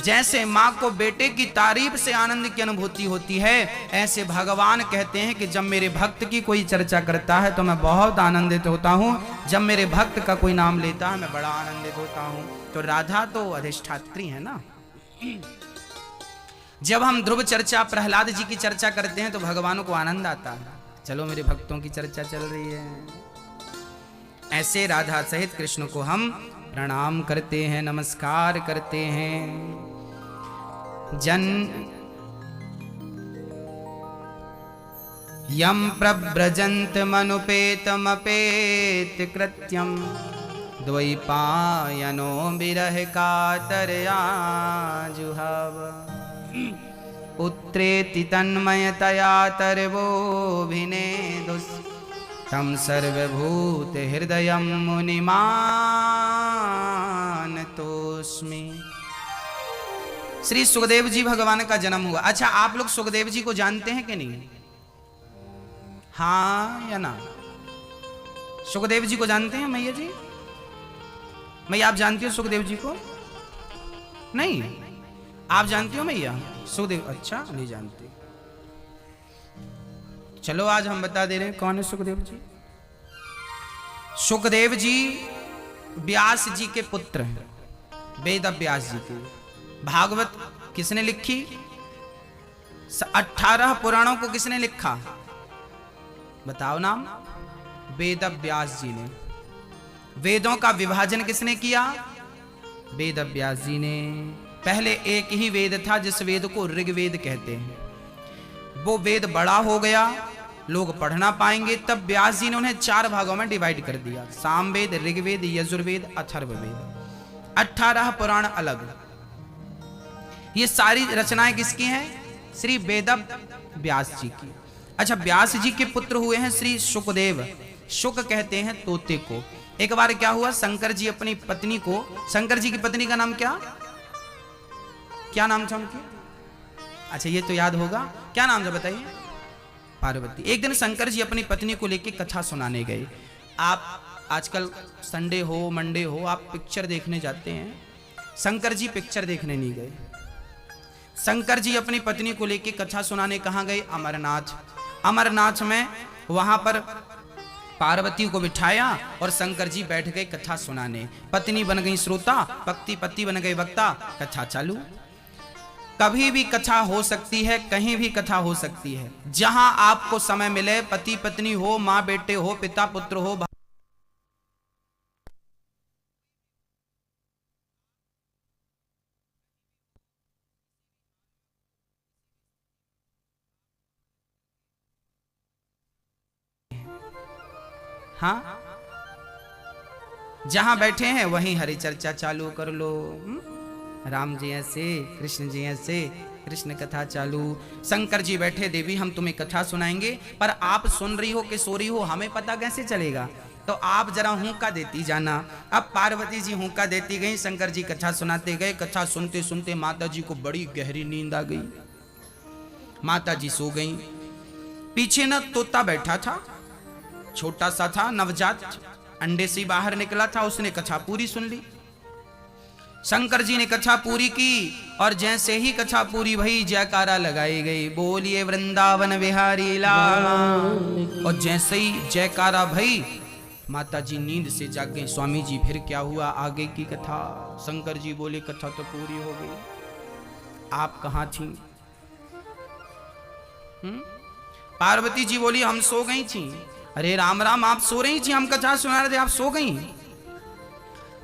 जैसे माँ को बेटे की तारीफ से आनंद की अनुभूति होती है, ऐसे भगवान कहते हैं कि जब मेरे भक्त की कोई चर्चा करता है तो मैं बहुत आनंदित होता हूँ, जब मेरे भक्त का कोई नाम लेता है मैं बड़ा आनंदित होता हूँ। तो राधा तो अधिष्ठात्री है ना। जब हम ध्रुव चर्चा, प्रहलाद जी की चर्चा करते हैं तो भगवान को आनंद आता है, चलो मेरे भक्तों की चर्चा चल रही है। ऐसे राधा सहित कृष्ण को हम प्रणाम करते हैं, नमस्कार करते हैं। यम प्रव्रजन्त मनुपेतमपेत कृत्यम द्वैपायनो विरह कातरया जुहाव। पुत्रेति तन्मयतया तरवोभिनेदुस् तम सर्वभूत हृदयं मुनिमानतोस्मि। श्री सुखदेव जी भगवान का जन्म हुआ। अच्छा, आप लोग सुखदेव जी को जानते हैं कि नहीं? हाँ या ना? सुखदेव जी को जानते हैं मैया जी? मैया आप जानती हो सुखदेव जी को? नहीं, आप जानती हो मैया सुखदेव? अच्छा, नहीं जानती। चलो आज हम बता दे रहे हैं कौन है सुखदेव जी। सुखदेव जी व्यास जी के पुत्र हैं, वेद व्यास जी के। भागवत किसने लिखी? 18 पुराणों को किसने लिखा? बताओ नाम। वेद व्यास जी ने। वेदों का विभाजन किसने किया? वेद व्यास जी ने। पहले एक ही वेद था जिस वेद को ऋग्वेद कहते हैं, वो वेद बड़ा हो गया, लोग पढ़ना पाएंगे, तब व्यास जी ने उन्हें 4 भागों में डिवाइड कर दिया, सामवेद, ऋग्वेद, यजुर्वेद, अथर्ववेद। 18 पुराण अलग। ये सारी रचनाएं किसकी हैं? श्री वेद व्यास जी की। अच्छा, व्यास जी के पुत्र हुए हैं श्री सुखदेव। शुक कहते हैं तोते को। एक बार क्या हुआ, शंकर जी अपनी पत्नी को, शंकर जी की पत्नी का नाम क्या नाम था उनकी? अच्छा, ये तो याद होगा, क्या नाम था बताइए? पार्वती। एक दिन शंकर जी अपनी पत्नी को लेकर कथा सुनाने गए। आप आजकल संडे हो, मंडे हो, आप पिक्चर देखने जाते हैं, शंकर जी पिक्चर देखने नहीं गए। शंकर जी अपनी पत्नी को लेकर कथा सुनाने कहाँ गए? अमरनाथ। अमरनाथ में वहां पर पार्वती को बिठाया और शंकर जी बैठ गए कथा सुनाने। पत्नी बन गई श्रोता, पति बन गए वक्ता, कथा चालू। कभी भी कथा हो सकती है, कहीं भी कथा हो सकती है, जहां आपको समय मिले, पति पत्नी हो, माँ बेटे हो, पिता पुत्र हो, हाँ, जहां बैठे हैं वहीं हरि चर्चा चालू कर लो। राम जी ऐसे, कृष्ण जी ऐसे, कृष्ण कथा चालू। शंकर जी बैठे, देवी हम तुम्हें कथा सुनाएंगे, पर आप सुन रही हो कि सो रही हो हमें पता कैसे चलेगा? तो आप जरा हुंका देती जाना। अब पार्वती जी हुंका देती गई, शंकर जी कथा सुनाते गए। कथा सुनते सुनते माता जी को बड़ी गहरी नींद आ गई, माता जी सो गई। पीछे न तोता बैठा था, छोटा सा था, नवजात अंडे से ही बाहर निकला था, उसने कथा पूरी सुन ली। शंकर जी ने कथा पूरी की और जैसे ही कथा पूरी भई जयकारा लगाई गई, बोलिए वृंदावन बिहारी लाल। और जैसे ही जयकारा भई माता जी नींद से जाग गई। स्वामी जी फिर क्या हुआ, आगे की कथा। शंकर जी बोले कथा तो पूरी हो गई, आप कहाँ थी? पार्वती जी बोली हम सो गई थी। अरे राम राम, आप सो रही थी, हम कथा सुना रहे थे, आप सो गई?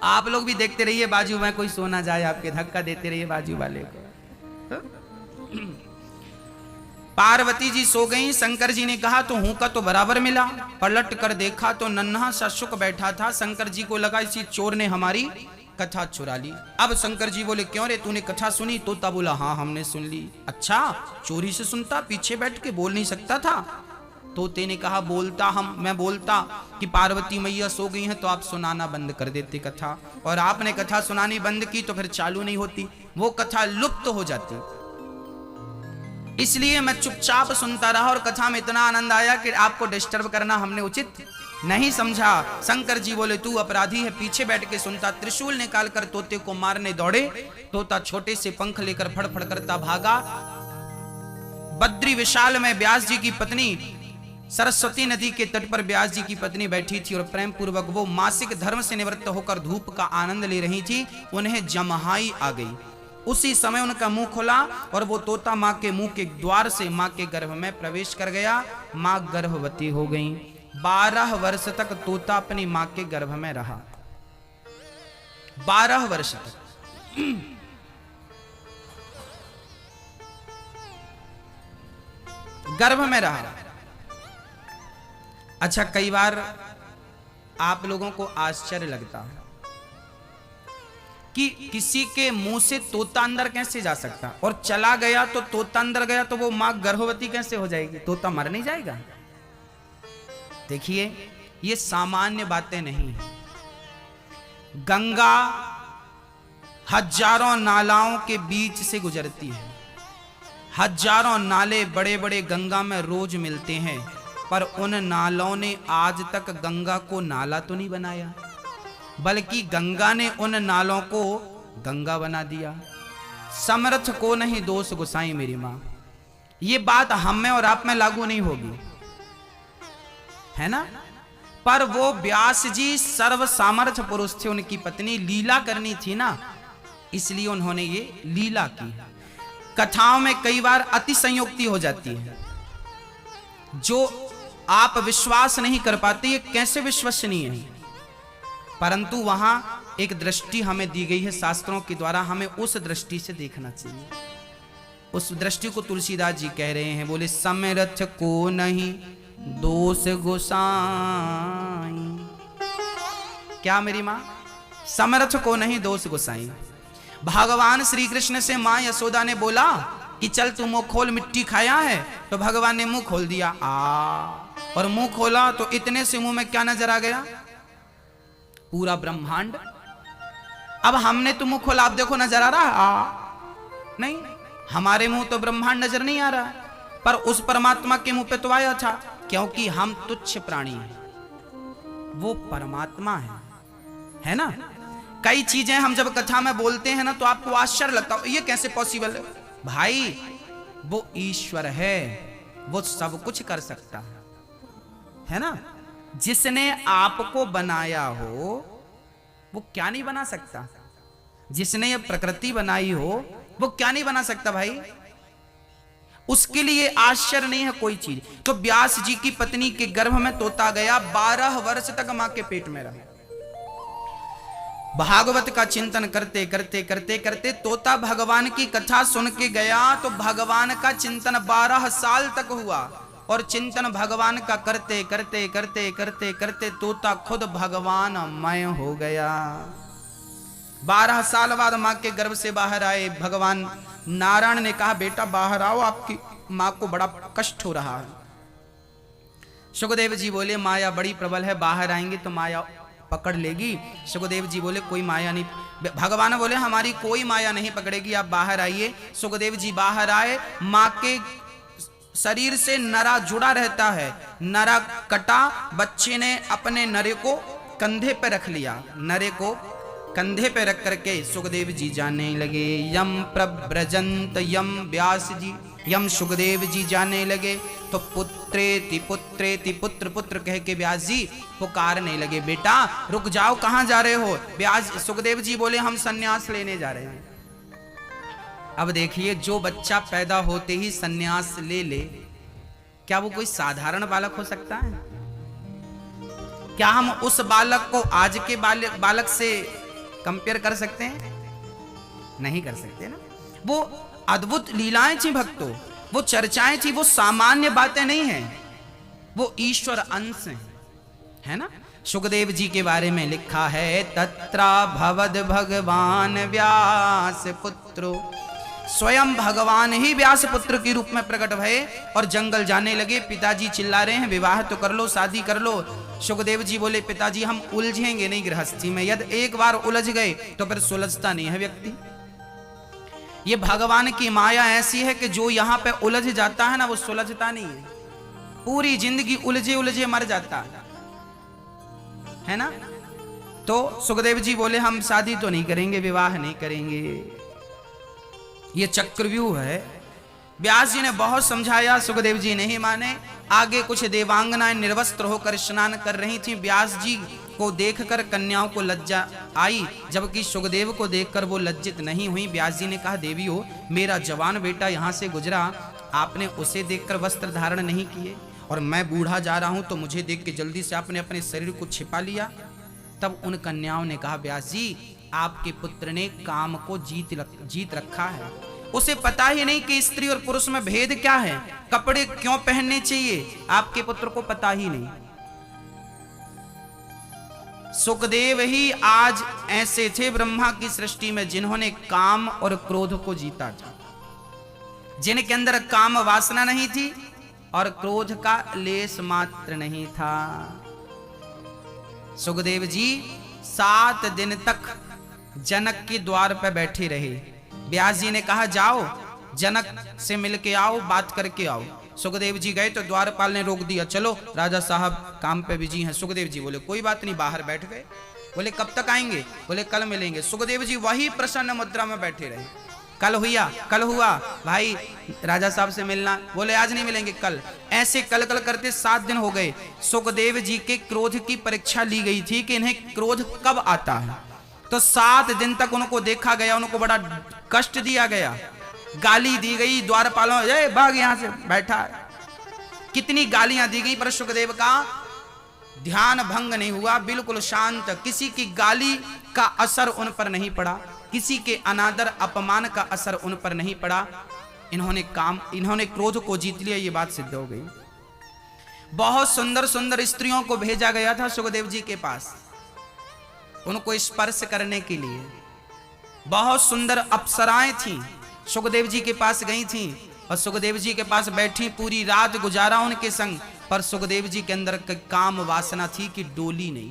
आप लोग भी देखते रहिए बाजू में कोई सो ना जाए, आपके धक्का देते रहिए बाजू वाले को। पार्वती जी सो गई। शंकर जी ने कहा तो हूं का तो बराबर मिला। पलट कर देखा तो नन्हा सा शुक बैठा था। शंकर जी को लगा इसी चोर ने हमारी कथा चुरा ली। अब शंकर जी बोले क्यों रे, तूने कथा सुनी? तोता बोला हाँ हमने सुन ली। अच्छा, चोरी से सुनता, पीछे बैठ के बोल नहीं सकता था? तोते ने कहा मैं बोलता कि पार्वती मैया सो गई हैं तो आप सुनाना बंद कर देते कथा, और आपने कथा सुनानी बंद की तो फिर चालू नहीं होती, वो कथा लुप्त हो जाती। इसलिए मैं चुपचाप सुनता रहा और कथा में इतना आनंद आया कि आपको डिस्टर्ब करना हमने उचित नहीं समझा। शंकर जी बोले तू अपराधी है, पीछे बैठ के सुनता। त्रिशूल निकाल कर तोते को मारने दौड़े। तोता छोटे से पंख लेकर फड़फड़ करता भागा। बद्री विशाल में व्यास जी की पत्नी, सरस्वती नदी के तट पर व्यास जी की पत्नी बैठी थी और प्रेम पूर्वक वो मासिक धर्म से निवृत्त होकर धूप का आनंद ले रही थी। उन्हें जमहाई आ गई। उसी समय उनका मुंह खुला और वो तोता मां के मुंह के द्वार से मां के गर्भ में प्रवेश कर गया। मां गर्भवती हो गई। 12 वर्ष तक तोता अपनी मां के गर्भ में रहा। 12 वर्ष तक। गर्भ में रहा। अच्छा, कई बार आप लोगों को आश्चर्य लगता है कि किसी के मुंह से तोता अंदर कैसे जा सकता, और चला गया तो तोता अंदर गया तो वो मां गर्भवती कैसे हो जाएगी? तोता मर नहीं जाएगा? देखिए, ये सामान्य बातें नहीं है। गंगा हजारों नालाओं के बीच से गुजरती है। हजारों नाले बड़े बड़े गंगा में रोज मिलते हैं, पर उन नालों ने आज तक गंगा को नाला तो नहीं बनाया, बल्कि गंगा ने उन नालों को गंगा बना दिया। समर्थ को नहीं दोष गुसाई मेरी मां। ये बात हम में और आप में लागू नहीं होगी, है ना? पर वो व्यास जी सर्व सामर्थ्य पुरुष थे, उनकी पत्नी लीला करनी थी ना, इसलिए उन्होंने ये लीला की। कथाओं में कई बार अति संयुक्ति हो जाती है, जो आप विश्वास नहीं कर पाते ये कैसे विश्वसनीय है, परंतु वहां एक दृष्टि हमें दी गई है शास्त्रों के द्वारा, हमें उस दृष्टि से देखना चाहिए। उस दृष्टि को तुलसीदास जी कह रहे हैं, बोले समर्थ को नहीं दोष गोसाई। क्या मेरी मां? समर्थ को नहीं दोष गोसाई। भगवान श्री कृष्ण से मां यशोदा ने बोला कि चल तू मुंह खोल, मिट्टी खाया है, तो भगवान ने मुंह खोल दिया। और मुंह खोला तो इतने से मुंह में क्या नजर आ गया? पूरा ब्रह्मांड। अब हमने तो मुंह खोला, आप देखो नजर आ रहा है? नहीं, हमारे मुंह तो ब्रह्मांड नजर नहीं आ रहा है, पर उस परमात्मा के मुंह पे तो आया था, क्योंकि हम तुच्छ प्राणी हैं, वो परमात्मा है ना? कई चीजें हम जब कथा में बोलते हैं ना तो आपको आश्चर्य लगता है, ये कैसे पॉसिबल है? भाई, वो ईश्वर है, वो सब कुछ कर सकता है ना? जिसने आपको बनाया हो वो क्या नहीं बना सकता? जिसने ये प्रकृति बनाई हो वो क्या नहीं बना सकता भाई? उसके लिए आश्चर्य नहीं है कोई चीज। तो व्यास जी की पत्नी के गर्भ में तोता गया, 12 वर्ष तक मां के पेट में रहा। भागवत का चिंतन करते करते करते करते तोता भगवान की कथा सुन के गया, तो भगवान का चिंतन 12 साल तक हुआ, और चिंतन भगवान का करते करते करते करते करते तोता खुद भगवानमय हो गया। 12 साल बाद मां के गर्भ से बाहर आए। भगवान नारायण ने कहा बेटा बाहर आओ, आपकी मां को बड़ा कष्ट हो रहा है। सुखदेव जी बोले माया बड़ी प्रबल है, बाहर आएंगे तो माया पकड़ लेगी। सुखदेव जी बोले कोई माया नहीं। भगवान बोले हमारी कोई माया नहीं पकड़ेगी, आप बाहर आइए। सुखदेव जी बाहर आए। मां के शरीर से नरा जुड़ा रहता है, नरा कटा, बच्चे ने अपने नरे को कंधे पे रख लिया, नरे को कंधे पे रख करके सुखदेव जी जाने लगे। यम प्रव्रजंत यम व्यास जी, यम सुखदेव जी जाने लगे तो पुत्रेति पुत्रेति पुत्र पुत्र कह के व्यास जी पुकारने लगे, बेटा रुक जाओ, कहां जा रहे हो? व्यास सुखदेव जी बोले हम सन्यास लेने जा रहे हैं। अब देखिए, जो बच्चा पैदा होते ही सन्यास ले ले, क्या वो कोई साधारण बालक हो सकता है? क्या हम उस बालक को आज के बालक से कंपेयर कर सकते हैं? नहीं कर सकते ना। वो अद्भुत लीलाएं थी भक्तों, वो चर्चाएं थी, वो सामान्य बातें नहीं हैं, वो ईश्वर अंश हैं, है ना। सुखदेव जी के बारे में लिखा है, तत्रा भवद भगवान व्यास पुत्रो, स्वयं भगवान ही व्यास पुत्र के रूप में प्रकट भये और जंगल जाने लगे। पिताजी चिल्ला रहे हैं विवाह तो कर लो, शादी कर लो। सुखदेव जी बोले, पिताजी हम उलझेंगे नहीं गृहस्थी में, यदि एक बार उलझ गए तो फिर सुलझता नहीं है व्यक्ति। ये भगवान की माया ऐसी है कि जो यहां पे उलझ जाता है ना, वो सुलझता नहीं है, पूरी जिंदगी उलझे उलझे मर जाता है ना। तो सुखदेव जी बोले हम शादी तो नहीं करेंगे, विवाह नहीं करेंगे। ये चक्रव्यूह है। व्यास जी ने बहुत समझाया, सुखदेव जी नहीं माने। आगे कुछ देवांगनाएं निर्वस्त्र होकर स्नान कर रही थीं। व्यास जी को देखकर कन्याओं को लज्जा आई, जबकि सुखदेव को देखकर वो लज्जित नहीं हुई। व्यास जी ने कहा, देवियों मेरा जवान बेटा यहाँ से गुजरा, आपने उसे देखकर वस्त्र धारण नहीं किए, और मैं बूढ़ा जा रहा हूँ तो मुझे देख के जल्दी से आपने अपने शरीर को छिपा लिया। तब उन कन्याओं ने कहा, व्यास जी आपके पुत्र ने काम को जीत रखा है, उसे पता ही नहीं कि स्त्री और पुरुष में भेद क्या है, कपड़े क्यों पहनने चाहिए, आपके पुत्र को पता ही नहीं। सुखदेव ही आज ऐसे थे ब्रह्मा की सृष्टि में जिन्होंने काम और क्रोध को जीता था, जिनके अंदर काम वासना नहीं थी और क्रोध का लेस मात्र नहीं था। सुखदेव जी 7 दिन तक जनक के द्वार पर बैठे रहे। व्यास जी ने कहा, जाओ जनक से मिलके आओ, बात करके आओ। सुखदेव जी गए तो द्वारपाल ने रोक दिया, चलो राजा साहब काम पे बिजी हैं। सुखदेव जी बोले कोई बात नहीं, बाहर बैठ गए। बोले कब तक आएंगे? बोले कल मिलेंगे। सुखदेव जी वही प्रसन्न मुद्रा में बैठे रहे। कल हुआ भाई राजा साहब से मिलना, बोले आज नहीं मिलेंगे, कल। ऐसे कल करते 7 दिन हो गए। सुखदेव जी के क्रोध की परीक्षा ली गई थी कि इन्हें क्रोध कब आता है। तो 7 दिन तक उनको देखा गया, उनको बड़ा कष्ट दिया गया, गाली दी गई। द्वारपालों भाग यहां से, बैठा है। कितनी गालियां दी गई, पर सुखदेव का ध्यान भंग नहीं हुआ, बिल्कुल शांत। किसी की गाली का असर उन पर नहीं पड़ा, किसी के अनादर अपमान का असर उन पर नहीं पड़ा। इन्होंने क्रोध को जीत लिया, ये बात सिद्ध हो गई। बहुत सुंदर सुंदर स्त्रियों को भेजा गया था सुखदेव जी के पास, उनको स्पर्श करने के लिए। बहुत सुंदर अप्सराएं थीं, सुखदेव जी के पास गई थीं और सुखदेव जी के पास बैठी, पूरी रात गुजारा उनके संग। पर सुखदेव जी के अंदर काम वासना थी कि डोली नहीं।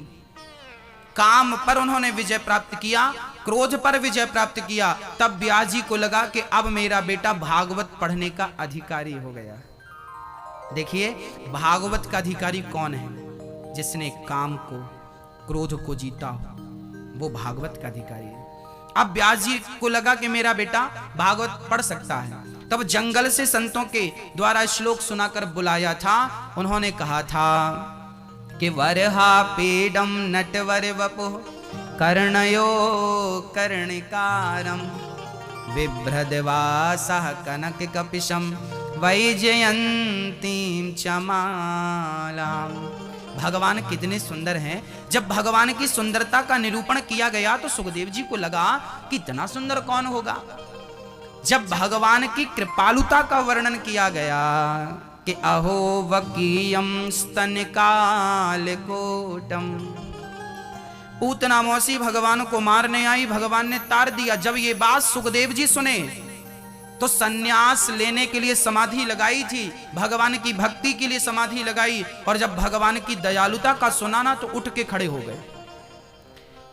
काम पर उन्होंने विजय प्राप्त किया, क्रोध पर विजय प्राप्त किया। तब व्यास जी को लगा कि अब मेरा बेटा भागवत पढ़ने का अधिकारी हो गया। देखिए भागवत का अधिकारी कौन है? जिसने काम को क्रोध को जीता हो, वो भागवत का अधिकारी है। अब व्यास जी को लगा कि मेरा बेटा भागवत पढ़ सकता है। तब जंगल से संतों के द्वारा श्लोक सुनाकर बुलाया था। उन्होंने कहा था कि वरहा पेडम नटवर वपुः कर्णयो कर्णिकारम बिभ्रदवासः कनक कपिशम वैजयंतीं चमालाम। भगवान कितने सुंदर हैं। जब भगवान की सुंदरता का निरूपण किया गया तो सुखदेव जी को लगा कि इतना सुंदर कौन होगा। जब भगवान की कृपालुता का वर्णन किया गया कि अहो वकीयम स्तनकालकोटम, पूतना मौसी भगवान को मारने आई, भगवान ने तार दिया। जब ये बात सुखदेव जी सुने तो सन्यास लेने के लिए समाधि लगाई थी, भगवान की भक्ति के लिए समाधि लगाई। और जब भगवान की दयालुता का सुना ना तो उठ के खड़े हो गए।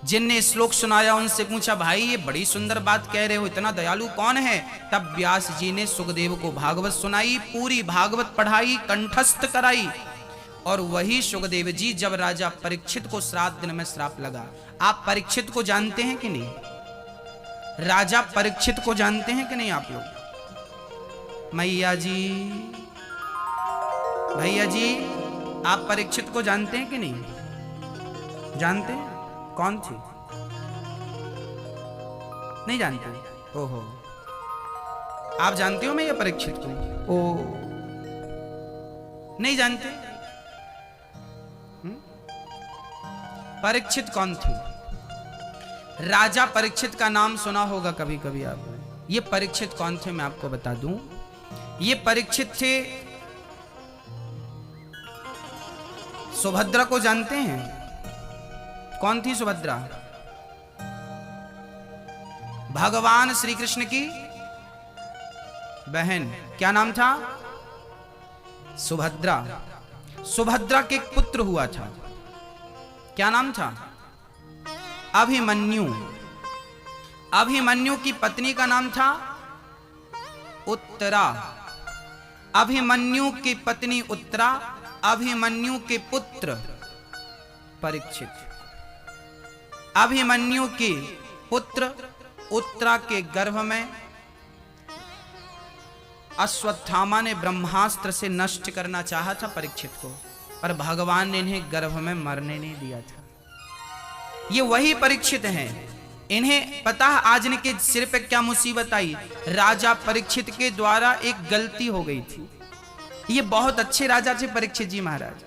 जिनने श्लोक सुनाया उनसे पूछा, भाई ये बड़ी सुंदर बात कह रहे हो, इतना दयालु कौन है? तब व्यास जी ने सुखदेव को भागवत सुनाई, पूरी भागवत पढ़ाई, कंठस्थ कराई। और वही सुखदेव जी जब राजा परीक्षित को श्राद्ध दिन में श्राप लगा। आप परीक्षित को जानते हैं कि नहीं? राजा परीक्षित को जानते हैं कि नहीं आप लोग? मैया जी, भैया जी, आप परीक्षित को जानते हैं कि नहीं? जानते हैं? कौन थी? नहीं जानते? ओहो, आप जानते हो मैं ये परीक्षित को? ओ, नहीं जानते? परीक्षित कौन थी? राजा परीक्षित का नाम सुना होगा कभी कभी आपने। ये परीक्षित कौन थे मैं आपको बता दूं। ये परीक्षित थे, सुभद्रा को जानते हैं? कौन थी सुभद्रा? भगवान श्री कृष्ण की बहन। क्या नाम था? सुभद्रा। सुभद्रा के एक पुत्र हुआ था। क्या नाम था? अभिमन्यु। अभिमन्यु की पत्नी का नाम था उत्तरा। अभिमन्यु की पत्नी उत्तरा, अभिमन्यु के पुत्र परीक्षित। अभिमन्यु के पुत्र उत्तरा के गर्भ में अश्वत्थामा ने ब्रह्मास्त्र से नष्ट करना चाहा था परीक्षित को, पर भगवान ने इन्हें गर्भ में मरने नहीं दिया था। ये वही परीक्षित हैं। इन्हें पता है आज इनके सिर पे क्या मुसीबत आई? राजा परीक्षित के द्वारा एक गलती हो गई थी। ये बहुत अच्छे राजा थे परीक्षित जी महाराज।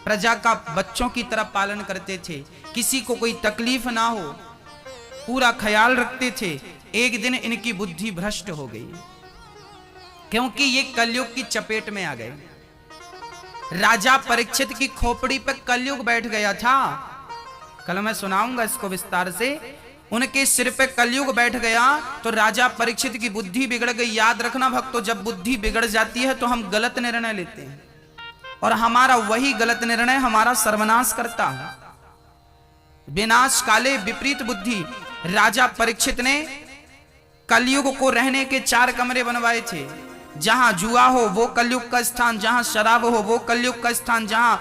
प्रजा का बच्चों की तरह पालन करते थे, किसी को कोई तकलीफ ना हो, पूरा ख्याल रखते थे। एक दिन इनकी बुद्धि भ्रष्ट हो गई, क्योंकि ये कलयुग की चपेट में आ गए। राजा परीक्षित की खोपड़ी पे कलयुग बैठ गया था। कल मैं सुनाऊंगा इसको विस्तार से। उनके सिर पे कलयुग बैठ गया तो राजा परीक्षित की बुद्धि बिगड़ गई। याद रखना भक्तों, जब बुद्धि बिगड़ जाती है तो हम गलत निर्णय लेते हैं, और हमारा वही गलत निर्णय हमारा सर्वनाश करता है। विनाश काले विपरीत बुद्धि। राजा परीक्षित ने कलयुग को रहने के 4 कमरे बनवाए थे। जहां जुआ हो वो कलयुग का स्थान, जहां शराब हो वो कलयुग का स्थान, जहां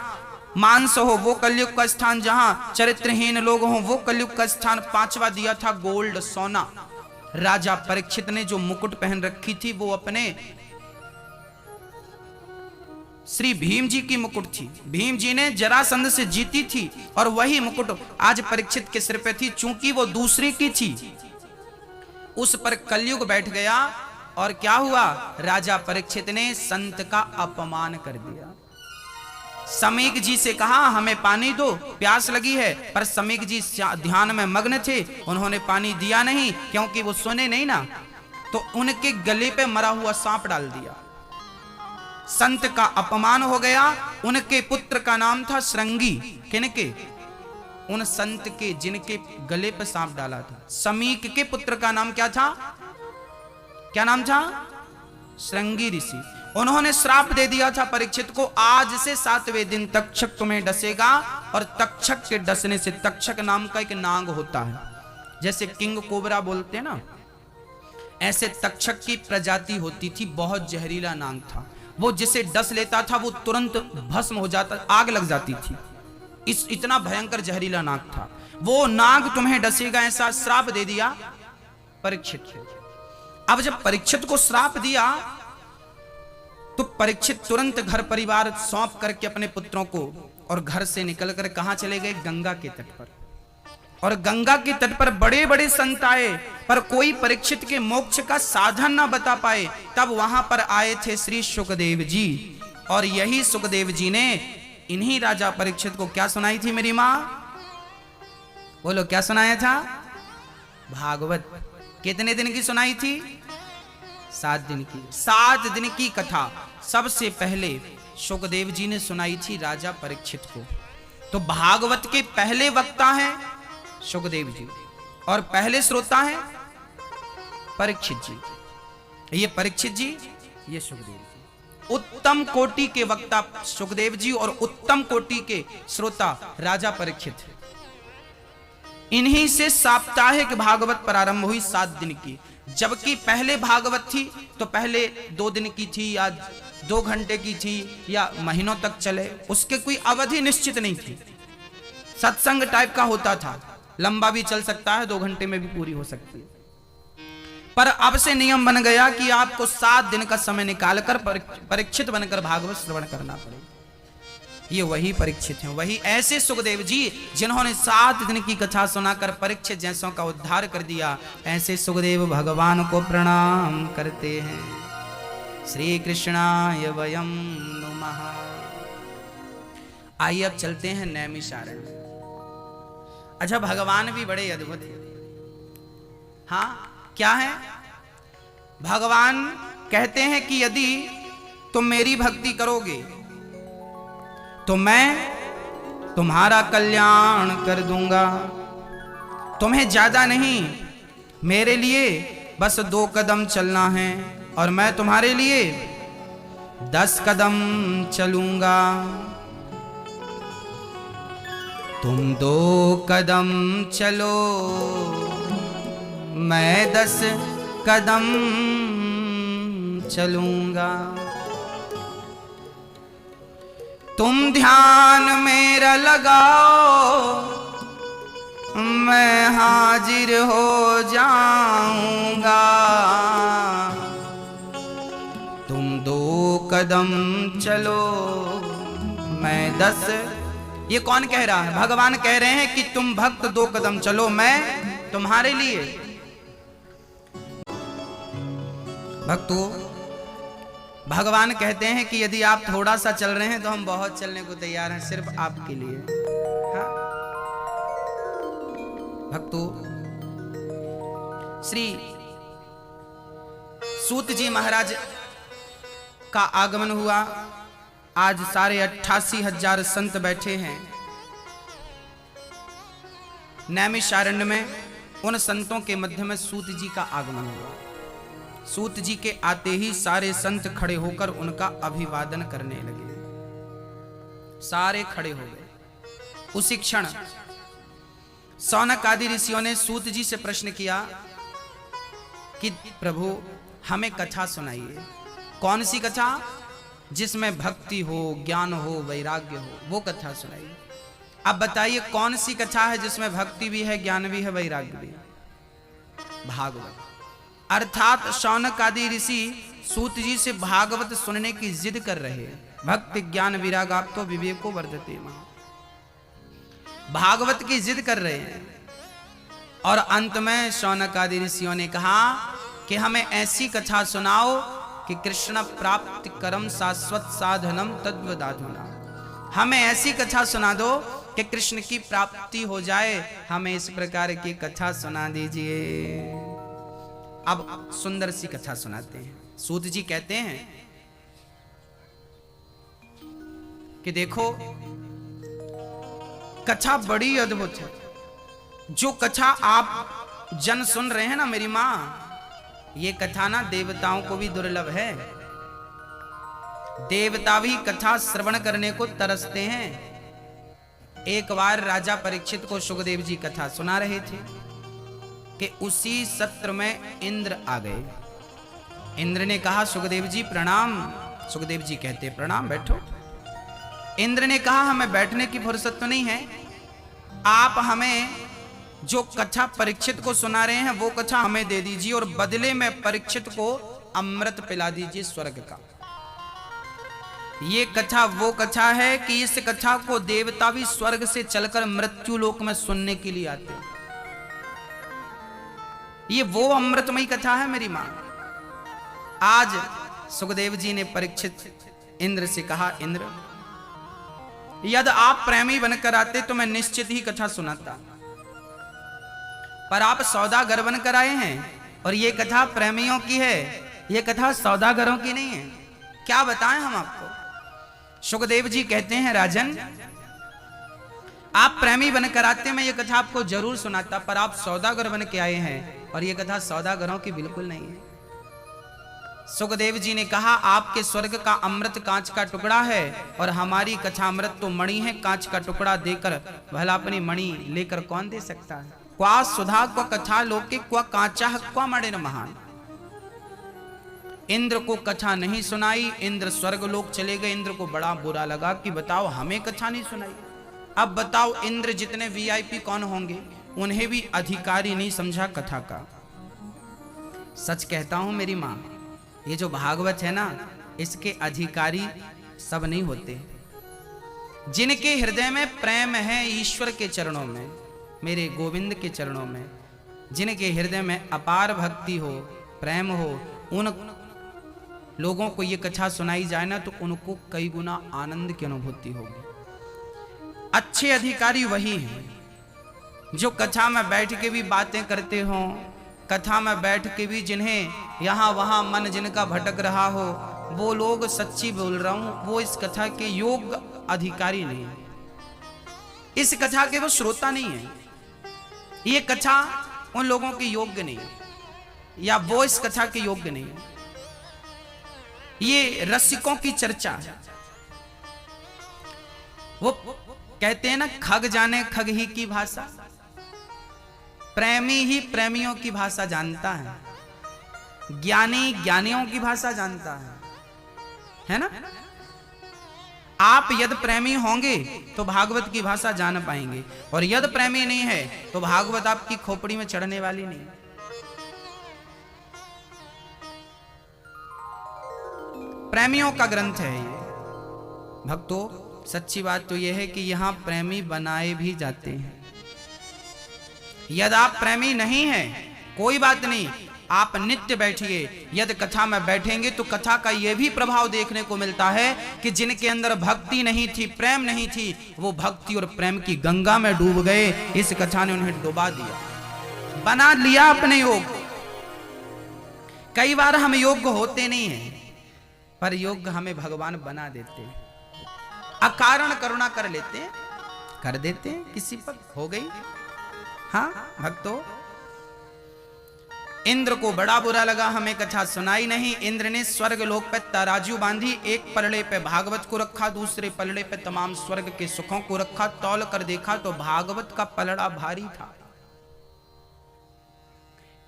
मांस हो वो कलयुग का स्थान, जहां चरित्रहीन लोग हो वो कलयुग का स्थान। 5वां दिया था गोल्ड, सोना। राजा परीक्षित ने जो मुकुट पहन रखी थी वो अपने श्री भीम जी की मुकुट थी। भीम जी ने जरासंध से जीती थी और वही मुकुट आज परीक्षित के सिर पे थी। चूंकि वो दूसरी की थी, उस पर कलयुग बैठ गया। और क्या हुआ? राजा परीक्षित ने संत का अपमान कर दिया। समीक जी से कहा हमें पानी दो, प्यास लगी है, पर समीक जी ध्यान में मग्न थे, उन्होंने पानी दिया नहीं, क्योंकि वो सुने नहीं ना। तो उनके गले पे मरा हुआ सांप डाल दिया। संत का अपमान हो गया। उनके पुत्र का नाम था श्रृंगी। किनके? उन संत के जिनके गले पे सांप डाला था। समीक के पुत्र का नाम क्या था? क्या नाम था? श्रृंगी ऋषि। उन्होंने श्राप दे दिया था परीक्षित को, आज से 7वें दिन तक्षक तुम्हें डसेगा। और तक्षक के डसने से, तक्षक नाम का एक नाग होता है, जैसे किंग कोबरा बोलते हैं ना, ऐसे तक्षक की प्रजाति होती थी। बहुत जहरीला नाग था वो। जिसे डस लेता था वो तुरंत भस्म हो जाता, आग लग जाती थी। इतना भयंकर जहरीला नाग था वो। नाग तुम्हें डसेगा, ऐसा श्राप दे दिया परीक्षित। अब जब परीक्षित को श्राप दिया तो परीक्षित तुरंत घर परिवार सौंप करके अपने पुत्रों को और घर से निकलकर कहां चले गए? गंगा के तट पर। और गंगा के तट पर बड़े बड़े संत आए, पर कोई परीक्षित के मोक्ष का साधन ना बता पाए। तब वहां पर आए थे श्री सुखदेव जी, और यही सुखदेव जी ने इन्हीं राजा परीक्षित को क्या सुनाई थी मेरी मां? बोलो क्या सुनाया था? भागवत। कितने दिन की सुनाई थी? 7 दिन की। 7 दिन की कथा सबसे पहले सुखदेव जी ने सुनाई थी राजा परीक्षित को। तो भागवत के पहले वक्ता हैं सुखदेव जी, और पहले श्रोता हैं परीक्षित जी। ये परीक्षित जी, ये सुखदेव जी। उत्तम कोटि के वक्ता सुखदेव जी और उत्तम कोटि के श्रोता राजा परीक्षित। इन्हीं से साप्ताहिक भागवत प्रारंभ हुई 7 दिन की। जबकि पहले भागवत थी तो पहले 2 दिन की थी, आज 2 घंटे की थी या महीनों तक चले, उसके कोई अवधि निश्चित नहीं थी। सत्संग टाइप का होता था, लंबा भी चल सकता है, 2 घंटे में भी पूरी हो सकती है। पर अब से नियम बन गया कि आपको 7 दिन का समय निकालकर परीक्षित बनकर भागवत श्रवण करना पड़ेगा। ये वही परीक्षित हैं, वही ऐसे सुखदेव जी जिन्होंने 7 दिन की कथा सुनाकर परीक्षित जैसों का उद्धार कर दिया। ऐसे सुखदेव भगवान को प्रणाम करते हैं। श्री कृष्णाय वयम नमः। आइए अब चलते हैं नैमिषारण्य। अच्छा, भगवान भी बड़े अद्भुत हैं। हाँ, क्या है? भगवान कहते हैं कि यदि तुम मेरी भक्ति करोगे तो मैं तुम्हारा कल्याण कर दूंगा। तुम्हें ज्यादा नहीं, मेरे लिए बस 2 कदम चलना है और मैं तुम्हारे लिए 10 कदम चलूंगा। तुम 2 कदम चलो, मैं 10 कदम चलूंगा। तुम ध्यान मेरा लगाओ, मैं हाजिर हो जाऊंगा। तुम 2 कदम चलो, मैं 10। ये कौन कह रहा है? भगवान कह रहे हैं कि तुम भक्त 2 कदम चलो, मैं तुम्हारे लिए। भक्तों, भगवान कहते हैं कि यदि आप थोड़ा सा चल रहे हैं तो हम बहुत चलने को तैयार हैं, सिर्फ आपके लिए। हाँ? भक्तों, श्री सूत जी महाराज का आगमन हुआ। आज 88,000 संत बैठे हैं नैमिषारण्य में। उन संतों के मध्य में सूत जी का आगमन हुआ। सूत जी के आते ही सारे संत खड़े होकर उनका अभिवादन करने लगे। सारे खड़े हो गए। उसी क्षण सौनक आदि ऋषियों ने सूत जी से प्रश्न किया कि प्रभु, हमें कथा सुनाइए। कौन सी कथा? जिसमें भक्ति हो, ज्ञान हो, वैराग्य हो, वो कथा सुनाइए। अब बताइए कौन सी कथा है जिसमें भक्ति भी है, ज्ञान भी है, वैराग्य भी है? भागवत। अर्थात शौनक आदि ऋषि सूत जी से भागवत सुनने की जिद कर रहे हैं। भक्ति ज्ञान विरागाप्तो विवेको वर्धते महा। भागवत की जिद कर रहे हैं। और अंत में शौनक आदि ऋषियों ने कहा कि हमें ऐसी कथा सुनाओ कि कृष्ण प्राप्ति करम शाश्वत साधनम तद्वदाधुना। हमें ऐसी कथा सुना दो कि कृष्ण की प्राप्ति हो जाए। हमें इस प्रकार की कथा सुना दीजिए। अब सुंदर सी कथा सुनाते हैं। सूत जी कहते हैं कि देखो, कथा बड़ी अद्भुत है। जो कथा आप जन सुन रहे हैं ना मेरी मां, ये कथा ना देवताओं को भी दुर्लभ है। देवता भी कथा श्रवण करने को तरसते हैं। एक बार राजा परीक्षित को सुखदेव जी कथा सुना रहे थे कि उसी सत्र में इंद्र आ गए। इंद्र ने कहा सुखदेव जी प्रणाम। सुखदेव जी कहते प्रणाम, बैठो। इंद्र ने कहा हमें बैठने की फुर्सत तो नहीं है, आप हमें जो कथा परीक्षित को सुना रहे हैं वो कथा हमें दे दीजिए और बदले में परीक्षित को अमृत पिला दीजिए स्वर्ग का। ये कथा वो कथा है कि इस कथा को देवता भी स्वर्ग से चलकर मृत्यु लोक में सुनने के लिए आते हैं। ये वो अमृतमयी कथा है मेरी मां। आज सुखदेव जी ने परीक्षित इंद्र से कहा, इंद्र यदि आप प्रेमी बनकर आते तो मैं निश्चित ही कथा सुनाता, पर आप सौदागर बनकर आए हैं और ये कथा प्रेमियों की है, ये कथा सौदागरों की नहीं है। क्या बताएं हम आपको? सुखदेव जी कहते हैं राजन, आप प्रेमी बनकर आते मैं ये कथा आपको जरूर सुनाता, पर आप सौदागर बन के आए हैं और ये कथा सौदागरों की बिल्कुल नहीं है। सुखदेव जी ने कहा आपके स्वर्ग का अमृत कांच का टुकड़ा है और हमारी कथा अमृत तो मणि है। कांच का टुकड़ा देकर भला अपनी मणि लेकर कौन दे सकता है? क्वा सुधा क्वा कथा लोके क्वा कांचा क्वा मणिर महान। इंद्र को कथा नहीं सुनाई, इंद्र स्वर्ग लोक चले गए। इंद्र को बड़ा बुरा लगा कि बताओ हमें कथा नहीं सुनाई। अब बताओ इंद्र जितने वीआईपी कौन होंगे, उन्हें भी अधिकारी नहीं समझा कथा का। सच कहता हूं मेरी मां, ये जो भागवत है ना, इसके अधिकारी सब नहीं होते। जिनके हृदय में प्रेम है ईश्वर के चरणों में, मेरे गोविंद के चरणों में, जिनके हृदय में अपार भक्ति हो, प्रेम हो, उन लोगों को ये कथा सुनाई जाए ना तो उनको कई गुना आनंद की अनुभूति होगी। अच्छे अधिकारी वही हैं जो कथा में बैठ के भी बातें करते हो, कथा में बैठ के भी जिन्हें यहाँ वहाँ मन जिनका भटक रहा हो, वो लोग सच्ची बोल रहा हूं, वो इस कथा के योग्य अधिकारी नहीं है, इस कथा के वो श्रोता नहीं है। ये कथा उन लोगों के योग्य नहीं है, या वो इस कथा के योग्य नहीं है। ये रसिकों की चर्चा है। वो कहते हैं ना, खग जाने खग ही की भाषा, प्रेमी ही प्रेमियों की भाषा जानता है, ज्ञानी ज्ञानियों की भाषा जानता है ना। आप यदि प्रेमी होंगे तो भागवत की भाषा जान पाएंगे, और यदि प्रेमी नहीं है तो भागवत आपकी खोपड़ी में चढ़ने वाली नहीं। प्रेमियों का ग्रंथ है ये। भक्तों, सच्ची बात तो यह है कि यहां प्रेमी बनाए भी जाते हैं। यदि आप प्रेमी नहीं हैं, कोई बात नहीं, आप नित्य बैठिए। यदि कथा में बैठेंगे तो कथा का यह भी प्रभाव देखने को मिलता है कि जिनके अंदर भक्ति नहीं थी, प्रेम नहीं थी, वो भक्ति और प्रेम की गंगा में डूब गए। इस कथा ने उन्हें डुबा दिया, बना लिया अपने योग। कई बार हम योग्य होते नहीं हैं, पर योग्य हमें भगवान बना देते हैं। अकारण करुणा कर लेते हैं, कर देते हैं, किसी पर हो गई। हाँ भक्तों, इंद्र को बड़ा बुरा लगा, हमें कथा सुनाई नहीं। इंद्र ने स्वर्ग लोक पे तराजू बांधी, एक पलड़े पे भागवत को रखा, दूसरे पलड़े पे तमाम स्वर्ग के सुखों को रखा। तौल कर देखा तो भागवत का पलड़ा भारी था।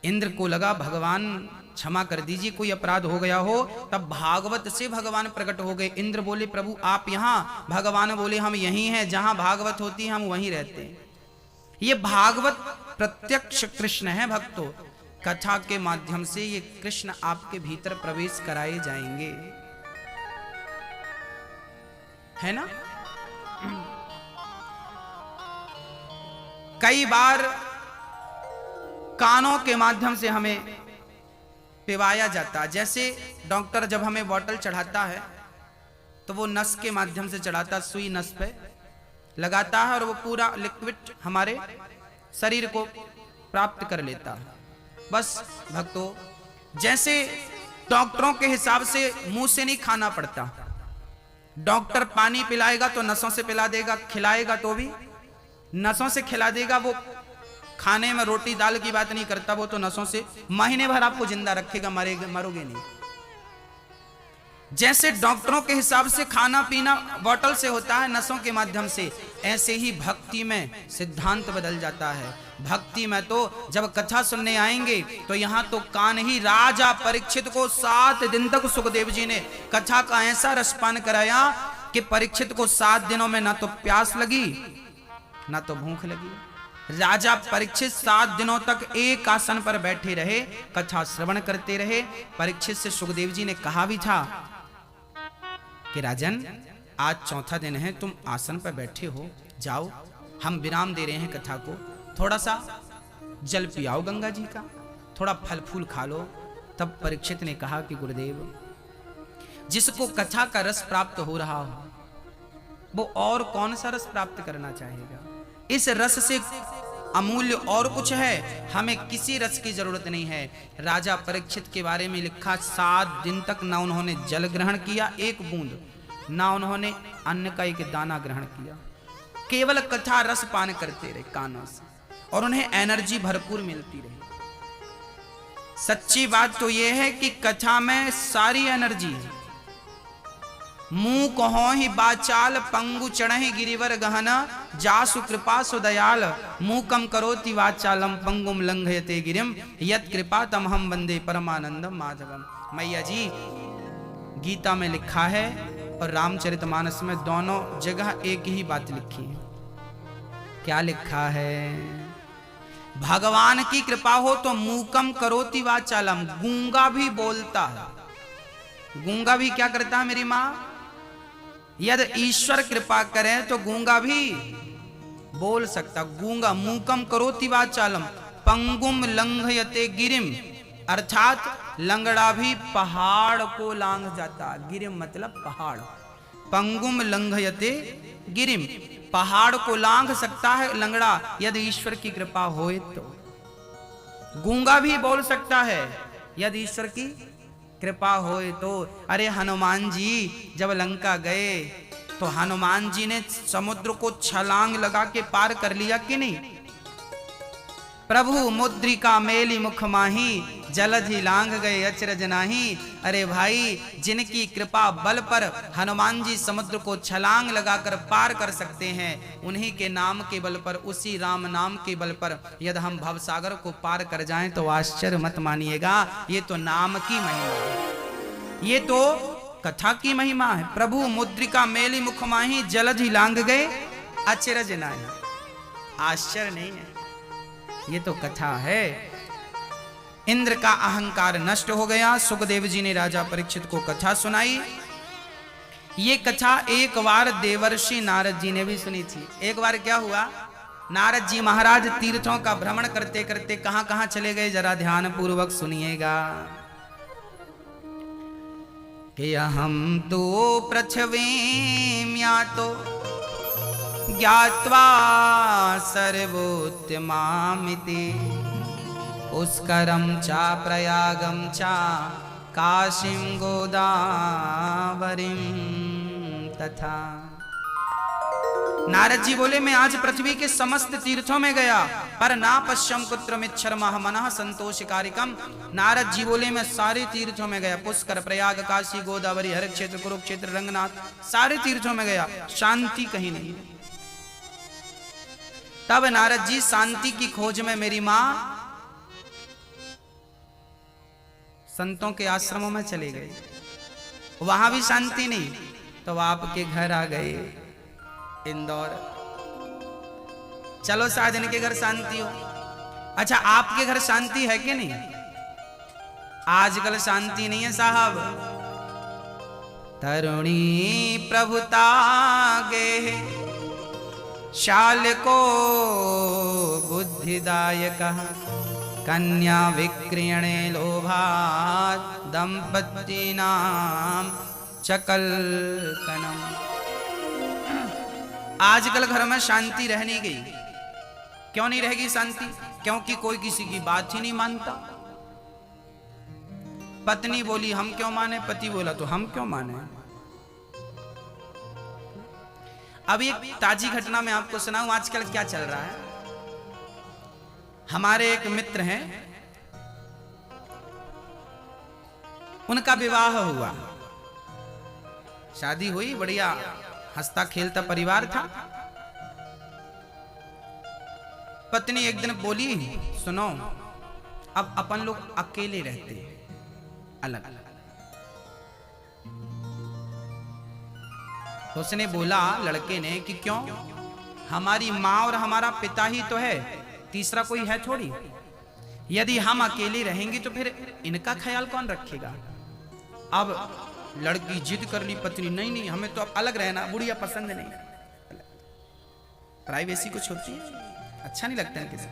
इंद्र को लगा भगवान क्षमा कर दीजिए, कोई अपराध हो गया हो। तब भागवत से भगवान प्रकट हो गए। इंद्र बोले प्रभु आप यहाँ, भगवान बोले हम यहीं हैं, जहां भागवत होती है हम वहीं रहते हैं। ये भागवत प्रत्यक्ष कृष्ण है भक्तों। कथा के माध्यम से ये कृष्ण आपके भीतर प्रवेश कराए जाएंगे, है ना। कई बार कानों के माध्यम से हमें पिवाया जाता है। जैसे डॉक्टर जब हमें बोतल चढ़ाता है तो वो नस के माध्यम से चढ़ाता, सुई नस पे लगाता है और वो पूरा लिक्विड हमारे शरीर को प्राप्त कर लेता है। बस भक्तों, जैसे डॉक्टरों के हिसाब से मुंह से नहीं खाना पड़ता। डॉक्टर पानी पिलाएगा तो नसों से पिला देगा, खिलाएगा तो भी नसों से खिला देगा। वो खाने में रोटी दाल की बात नहीं करता, वो तो नसों से महीने भर आपको जिंदा रखेगा, मरोगे नहीं। जैसे डॉक्टरों के हिसाब से खाना पीना बोतल से होता है, नसों के माध्यम से, ऐसे ही भक्ति में सिद्धांत बदल जाता है। भक्ति में तो जब कथा सुनने आएंगे तो यहाँ तो कान ही, राजा परीक्षित को 7 दिन तक सुखदेव जी ने कथा का ऐसा रसपान कराया कि परीक्षित को 7 दिनों में ना तो प्यास लगी ना तो भूख लगी। राजा परीक्षित 7 दिनों तक एक आसन पर बैठे रहे, कथा श्रवण करते रहे। परीक्षित से सुखदेव जी ने कहा भी था कि राजन, आज 4था दिन है, तुम आसन पर बैठे हो, जाओ हम विराम दे रहे हैं कथा को, थोड़ा सा जल पियाओ गंगा जी का, थोड़ा फल फूल खा लो। तब परीक्षित ने कहा कि गुरुदेव, जिसको कथा का रस प्राप्त हो रहा हो वो और कौन सा रस प्राप्त करना चाहेगा। इस रस से अमूल्य और कुछ है, हमें किसी रस की जरूरत नहीं है। राजा परीक्षित के बारे में लिखा, 7 दिन तक ना उन्होंने जल ग्रहण किया एक बूंद, ना उन्होंने अन्न का एक दाना ग्रहण किया, केवल कथा रस पान करते रहे कानों से, और उन्हें एनर्जी भरपूर मिलती रही। सच्ची बात तो यह है कि कथा में सारी एनर्जी है। मुंह कहो ही बाचाल पंगु चढ़हि गिरिवर गहना जासु कृपा सुदयाल मुंह कम करोति वाचालम पंगुम लंघयते गिरिम यत कृपा तमहम वंदे परमानंदम माधवम। मैया जी गीता में लिखा है और रामचरितमानस में दोनों जगह एक ही बात लिखी है। क्या लिखा है? भगवान की कृपा हो तो मूकम करोति वाचालम, गूंगा भी बोलता है। गूंगा भी क्या करता है मेरी माँ? यदि ईश्वर कृपा करे तो गूंगा भी बोल सकता। गूंगा मूकम करोति वाचालम पंगुम लंघयते गिरिम, अर्थात लंगड़ा भी पहाड़ को लांघ जाता। गिरिम मतलब पहाड़। पंगुम लंघयते गिरिम, पहाड़ को लांघ सकता है लंगड़ा यदि ईश्वर की कृपा होए तो। गूंगा भी बोल सकता है यदि ईश्वर की कृपा होए तो। अरे हनुमान जी जब लंका गए तो हनुमान जी ने समुद्र को छलांग लगा के पार कर लिया कि नहीं? प्रभु मुद्रिका मेली मुख माही जलधि लांघ गए अचरज नाही। अरे भाई जिनकी कृपा बल पर हनुमान जी समुद्र को छलांग लगाकर पार कर सकते हैं, उन्हीं के नाम के बल पर, उसी राम नाम के बल पर यदि हम भवसागर को पार कर जाएं तो आश्चर्य मत मानिएगा। ये तो नाम की महिमा है, ये तो कथा की महिमा है। प्रभु मुद्रिका मेली मुख माही जलधि लांघ गए अचरज नाही। आश्चर्य नहीं है, ये तो कथा है। इंद्र का अहंकार नष्ट हो गया। सुखदेव जी ने राजा परीक्षित को कथा सुनाई। ये कथा एक बार देवर्षि नारद जी ने भी सुनी थी। एक बार क्या हुआ, नारद जी महाराज तीर्थों का भ्रमण करते करते कहां कहां चले गए, जरा ध्यान पूर्वक सुनिएगा। कि हम तो पृथ्वीं यातो ज्ञात्वा सर्वोत्तमामिति पुष्करम चा प्रयागम चा काशीं गोदावरीं तथा। नारद जी बोले मैं आज पृथ्वी के समस्त तीर्थों में गया पर ना पश्यम कुत्रमिच्छर मनः संतोषकारिकम। नारद जी बोले मैं सारे तीर्थों में गया, पुष्कर, प्रयाग, काशी, गोदावरी, हर क्षेत्र, कुरुक्षेत्र, रंगनाथ, सारे तीर्थों में गया, शांति कहीं नहीं। तब नारद जी शांति की खोज में मेरी मां संतों के आश्रमों में चले गए, वहां भी शांति नहीं, तो आपके घर आ गए इंदौर। चलो शायद इनके घर शांति हो। अच्छा आपके घर शांति है कि नहीं? आजकल शांति नहीं है साहब। तरुणी प्रभुता गे शाल को बुद्धिदायक कन्या विक्रियणे लोभात् दंपत्तीनां चकलकनम। आजकल घर में शांति रह नहीं गई। क्यों नहीं रहेगी शांति? क्योंकि कोई किसी की बात ही नहीं मानता। पत्नी बोली हम क्यों माने, पति बोला तो हम क्यों माने। अब एक ताजी घटना मैं आपको सुनाऊं आजकल क्या चल रहा है। हमारे एक मित्र हैं, उनका विवाह हुआ, शादी हुई, बढ़िया हंसता खेलता परिवार था। पत्नी एक दिन बोली सुनो अब अपन लोग अकेले रहते हैं, अलग अलग। तो उसने बोला लड़के ने कि क्यों, हमारी माँ और हमारा पिता ही तो है, तीसरा कोई है थोड़ी। यदि हम अकेले रहेंगे तो फिर इनका ख्याल कौन रखेगा। अब लड़की जिद कर ली, पत्नी नहीं नहीं हमें तो अब अलग रहना, बुढ़िया पसंद नहीं, प्राइवेसी कुछ होती है, अच्छा नहीं लगता है किसी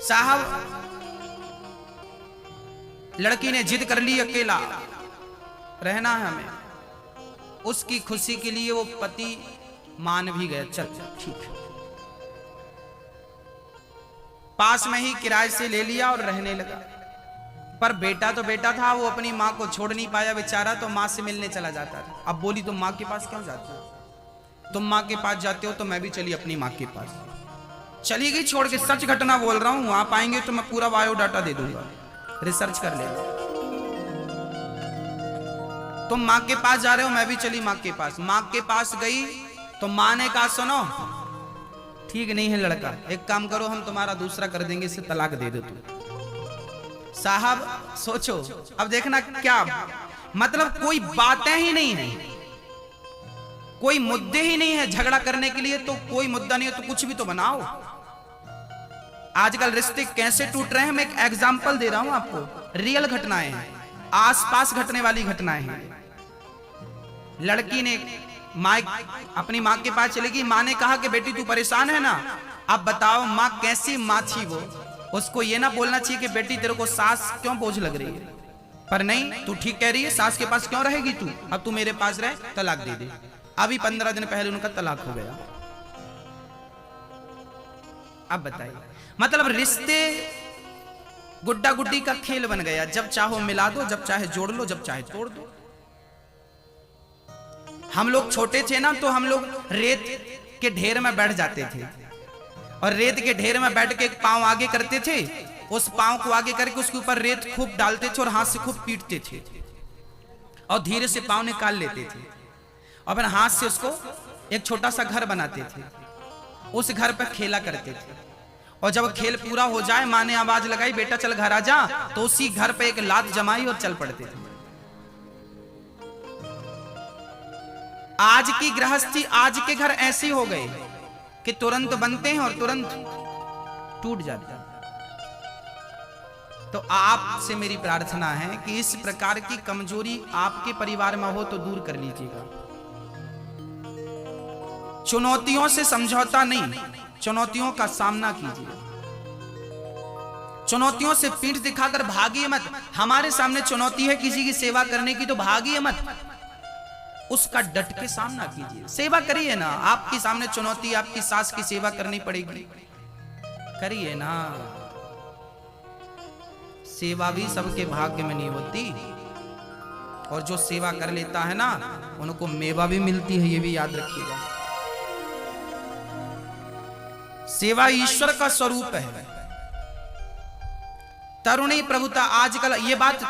साहब। लड़की ने जिद कर ली अकेला रहना है हमें। उसकी खुशी के लिए वो पति मान भी गया, चल ठीक है। पास में ही किराए से ले लिया और रहने लगा। पर बेटा तो बेटा था, वो अपनी माँ को छोड़ नहीं पाया बेचारा, तो माँ से मिलने चला जाता था। अब बोली तुम माँ के पास क्यों जाते हो, तुम माँ के पास जाते हो तो मैं भी चली अपनी माँ के पास। चली गई छोड़ के, सच घटना बोल रहा हूं, आप आएंगे तो मैं पूरा बायोडाटा दे दूंगा, रिसर्च कर लेना। तुम माँ के पास जा रहे हो, मैं भी चली माँ के पास। माँ के पास गई तो माँ ने कहा सुनो ठीक नहीं है लड़का, एक काम करो हम तुम्हारा दूसरा कर देंगे, इससे तलाक दे दो तुम। साहब सोचो, अब देखना क्या मतलब, कोई बातें ही नहीं है, कोई मुद्दे ही नहीं है झगड़ा करने के लिए, तो कोई मुद्दा नहीं है तो कुछ भी तो बनाओ। आजकल रिश्ते कैसे टूट रहे हैं, मैं एक एग्जांपल दे रहा हूं आपको, रियल घटनाएं हैं, आसपास घटने वाली घटनाएं हैं। लड़की ने माँ अपनी माँ के पास चलेगी, माँ ने कहा कि बेटी तू परेशान है ना, अब बताओ माँ कैसी माँ थी वो, उसको ये ना बोलना चाहिए कि बेटी तेरे को सास क्यों बोझ लग रही है, पर नहीं तू ठीक कह रही है, सास के पास क्यों रहेगी तू, अब तू मेरे पास रह, तलाक दे दे। अभी 15 दिन पहले उनका तलाक हो गया। अब बताइए, मतलब रिश्ते गुड्डा गुड्डी का खेल बन गया, जब चाहो मिला दो, जब चाहे जोड़ लो, जब चाहे तोड़ दो। हम लोग छोटे थे ना तो हम लोग रेत के ढेर में बैठ जाते थे, और रेत के ढेर में बैठ के एक पांव आगे करते थे, उस पांव को आगे करके उसके ऊपर रेत खूब डालते थे और हाथ से खूब पीटते थे, और धीरे से पांव निकाल लेते थे, और फिर हाथ से उसको एक छोटा सा घर बनाते थे, उस घर पर खेला करते थे। और जब खेल पूरा हो जाए, माँ ने आवाज लगाई बेटा चल घर आ जा, तो उसी घर पे एक लात जमाई और चल पड़ते थे। आज की गृहस्थी, आज के घर ऐसे हो गए कि तुरंत बनते हैं और तुरंत टूट जाते हैं। तो आपसे मेरी प्रार्थना है कि इस प्रकार की कमजोरी आपके परिवार में हो तो दूर कर लीजिएगा। चुनौतियों से समझौता नहीं, चुनौतियों का सामना कीजिए। चुनौतियों से पीठ दिखाकर भागिए मत। हमारे सामने चुनौती है किसी की सेवा करने की तो भागिए मत, उसका डट के सामना कीजिए, सेवा करिए ना। आपके सामने चुनौती, आपकी सास की सेवा करनी पड़ेगी, करिए ना। सेवा भी सबके भाग्य में नहीं होती, और जो सेवा कर लेता है ना उनको मेवा भी मिलती है, ये भी याद रखिएगा। सेवा ईश्वर का स्वरूप है। तरुणी प्रभुता, आजकल ये बात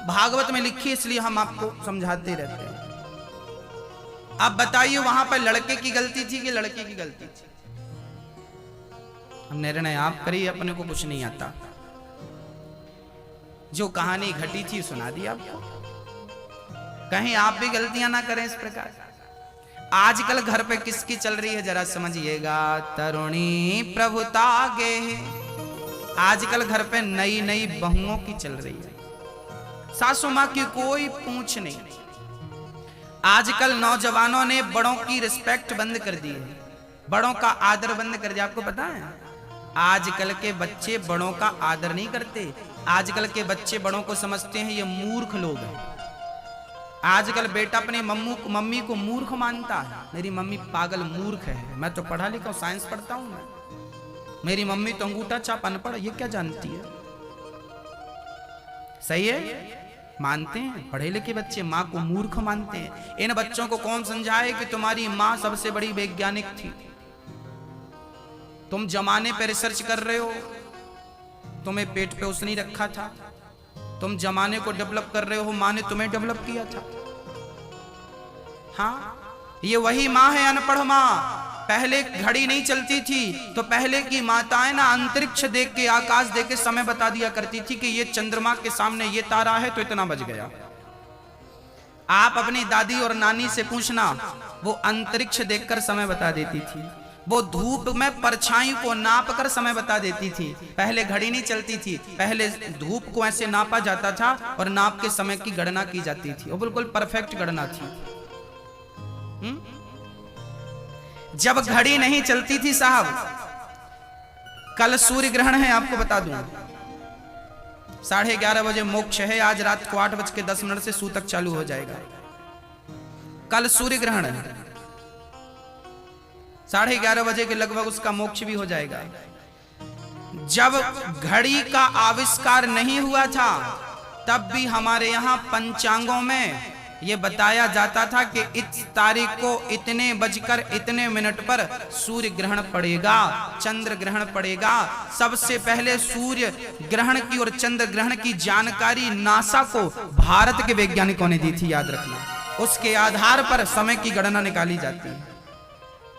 भागवत में लिखी, इसलिए हम आपको समझाते रहते हैं। अब बताइए वहां पर लड़के की गलती थी कि लड़के की गलती थी? हम निर्णय आप करिए, अपने को कुछ नहीं आता। जो कहानी घटी थी सुना दी आपको, कहीं आप भी गलतियां ना करें इस प्रकार। आजकल घर पे किसकी चल रही है जरा समझिएगा, तरुणी प्रभुता गे। आजकल घर पे नई नई बहुओं की चल रही है, सासू माँ की कोई पूछ नहीं। आजकल नौजवानों ने बड़ों की रिस्पेक्ट बंद कर दी है, बड़ों का आदर बंद कर दिया। आपको पता है आजकल के बच्चे बड़ों का आदर नहीं करते। आजकल के बच्चे बड़ों को समझते हैं ये मूर्ख लोग हैं। आजकल बेटा अपनी मम्मी को मूर्ख मानता है, मेरी मम्मी पागल मूर्ख है। मैं तो पढ़ा लिखा हूं, साइंस पढ़ता हूं मैं, मेरी मम्मी तो अंगूठा छाप अनपढ़, ये क्या जानती है। सही है, मानते हैं पढ़े लिखे बच्चे माँ को मूर्ख मानते हैं। इन बच्चों को कौन समझाए कि तुम्हारी माँ सबसे बड़ी वैज्ञानिक थी। तुम जमाने पे रिसर्च कर रहे हो, तुम्हें पेट पे उसने रखा था। तुम जमाने को डेवलप कर रहे हो, माँ ने तुम्हें डेवलप किया था। हाँ, ये वही माँ है अनपढ़ माँ। पहले घड़ी नहीं चलती थी तो पहले की माताएं ना अंतरिक्ष देख के, आकाश देख के समय बता दिया करती थी कि ये चंद्रमा के सामने ये तारा है तो इतना बज गया। आप अपनी दादी और नानी से पूछना, वो अंतरिक्ष देखकर समय बता देती थी। वो धूप में परछाई को नाप कर समय बता देती थी। पहले घड़ी नहीं चलती थी, पहले धूप को ऐसे नापा जाता था और नाप के समय की गणना की जाती थी, और बिल्कुल परफेक्ट गणना थी। जब घड़ी नहीं चलती थी साहब, कल सूर्य ग्रहण है आपको बता दूं, 11:30 बजे मोक्ष है। आज रात को 8:10 से सूतक चालू हो जाएगा। कल सूर्य ग्रहण है, 11:30 बजे के लगभग उसका मोक्ष भी हो जाएगा। जब घड़ी का आविष्कार नहीं हुआ था तब भी हमारे यहाँ पंचांगों में ये बताया जाता था कि इस तारीख को इतने बजकर इतने मिनट पर सूर्य ग्रहण पड़ेगा, चंद्र ग्रहण पड़ेगा। सबसे पहले सूर्य ग्रहण की और चंद्र ग्रहण की जानकारी नासा को भारत के वैज्ञानिकों ने दी थी, याद रखना। उसके आधार पर समय की गणना निकाली जाती है,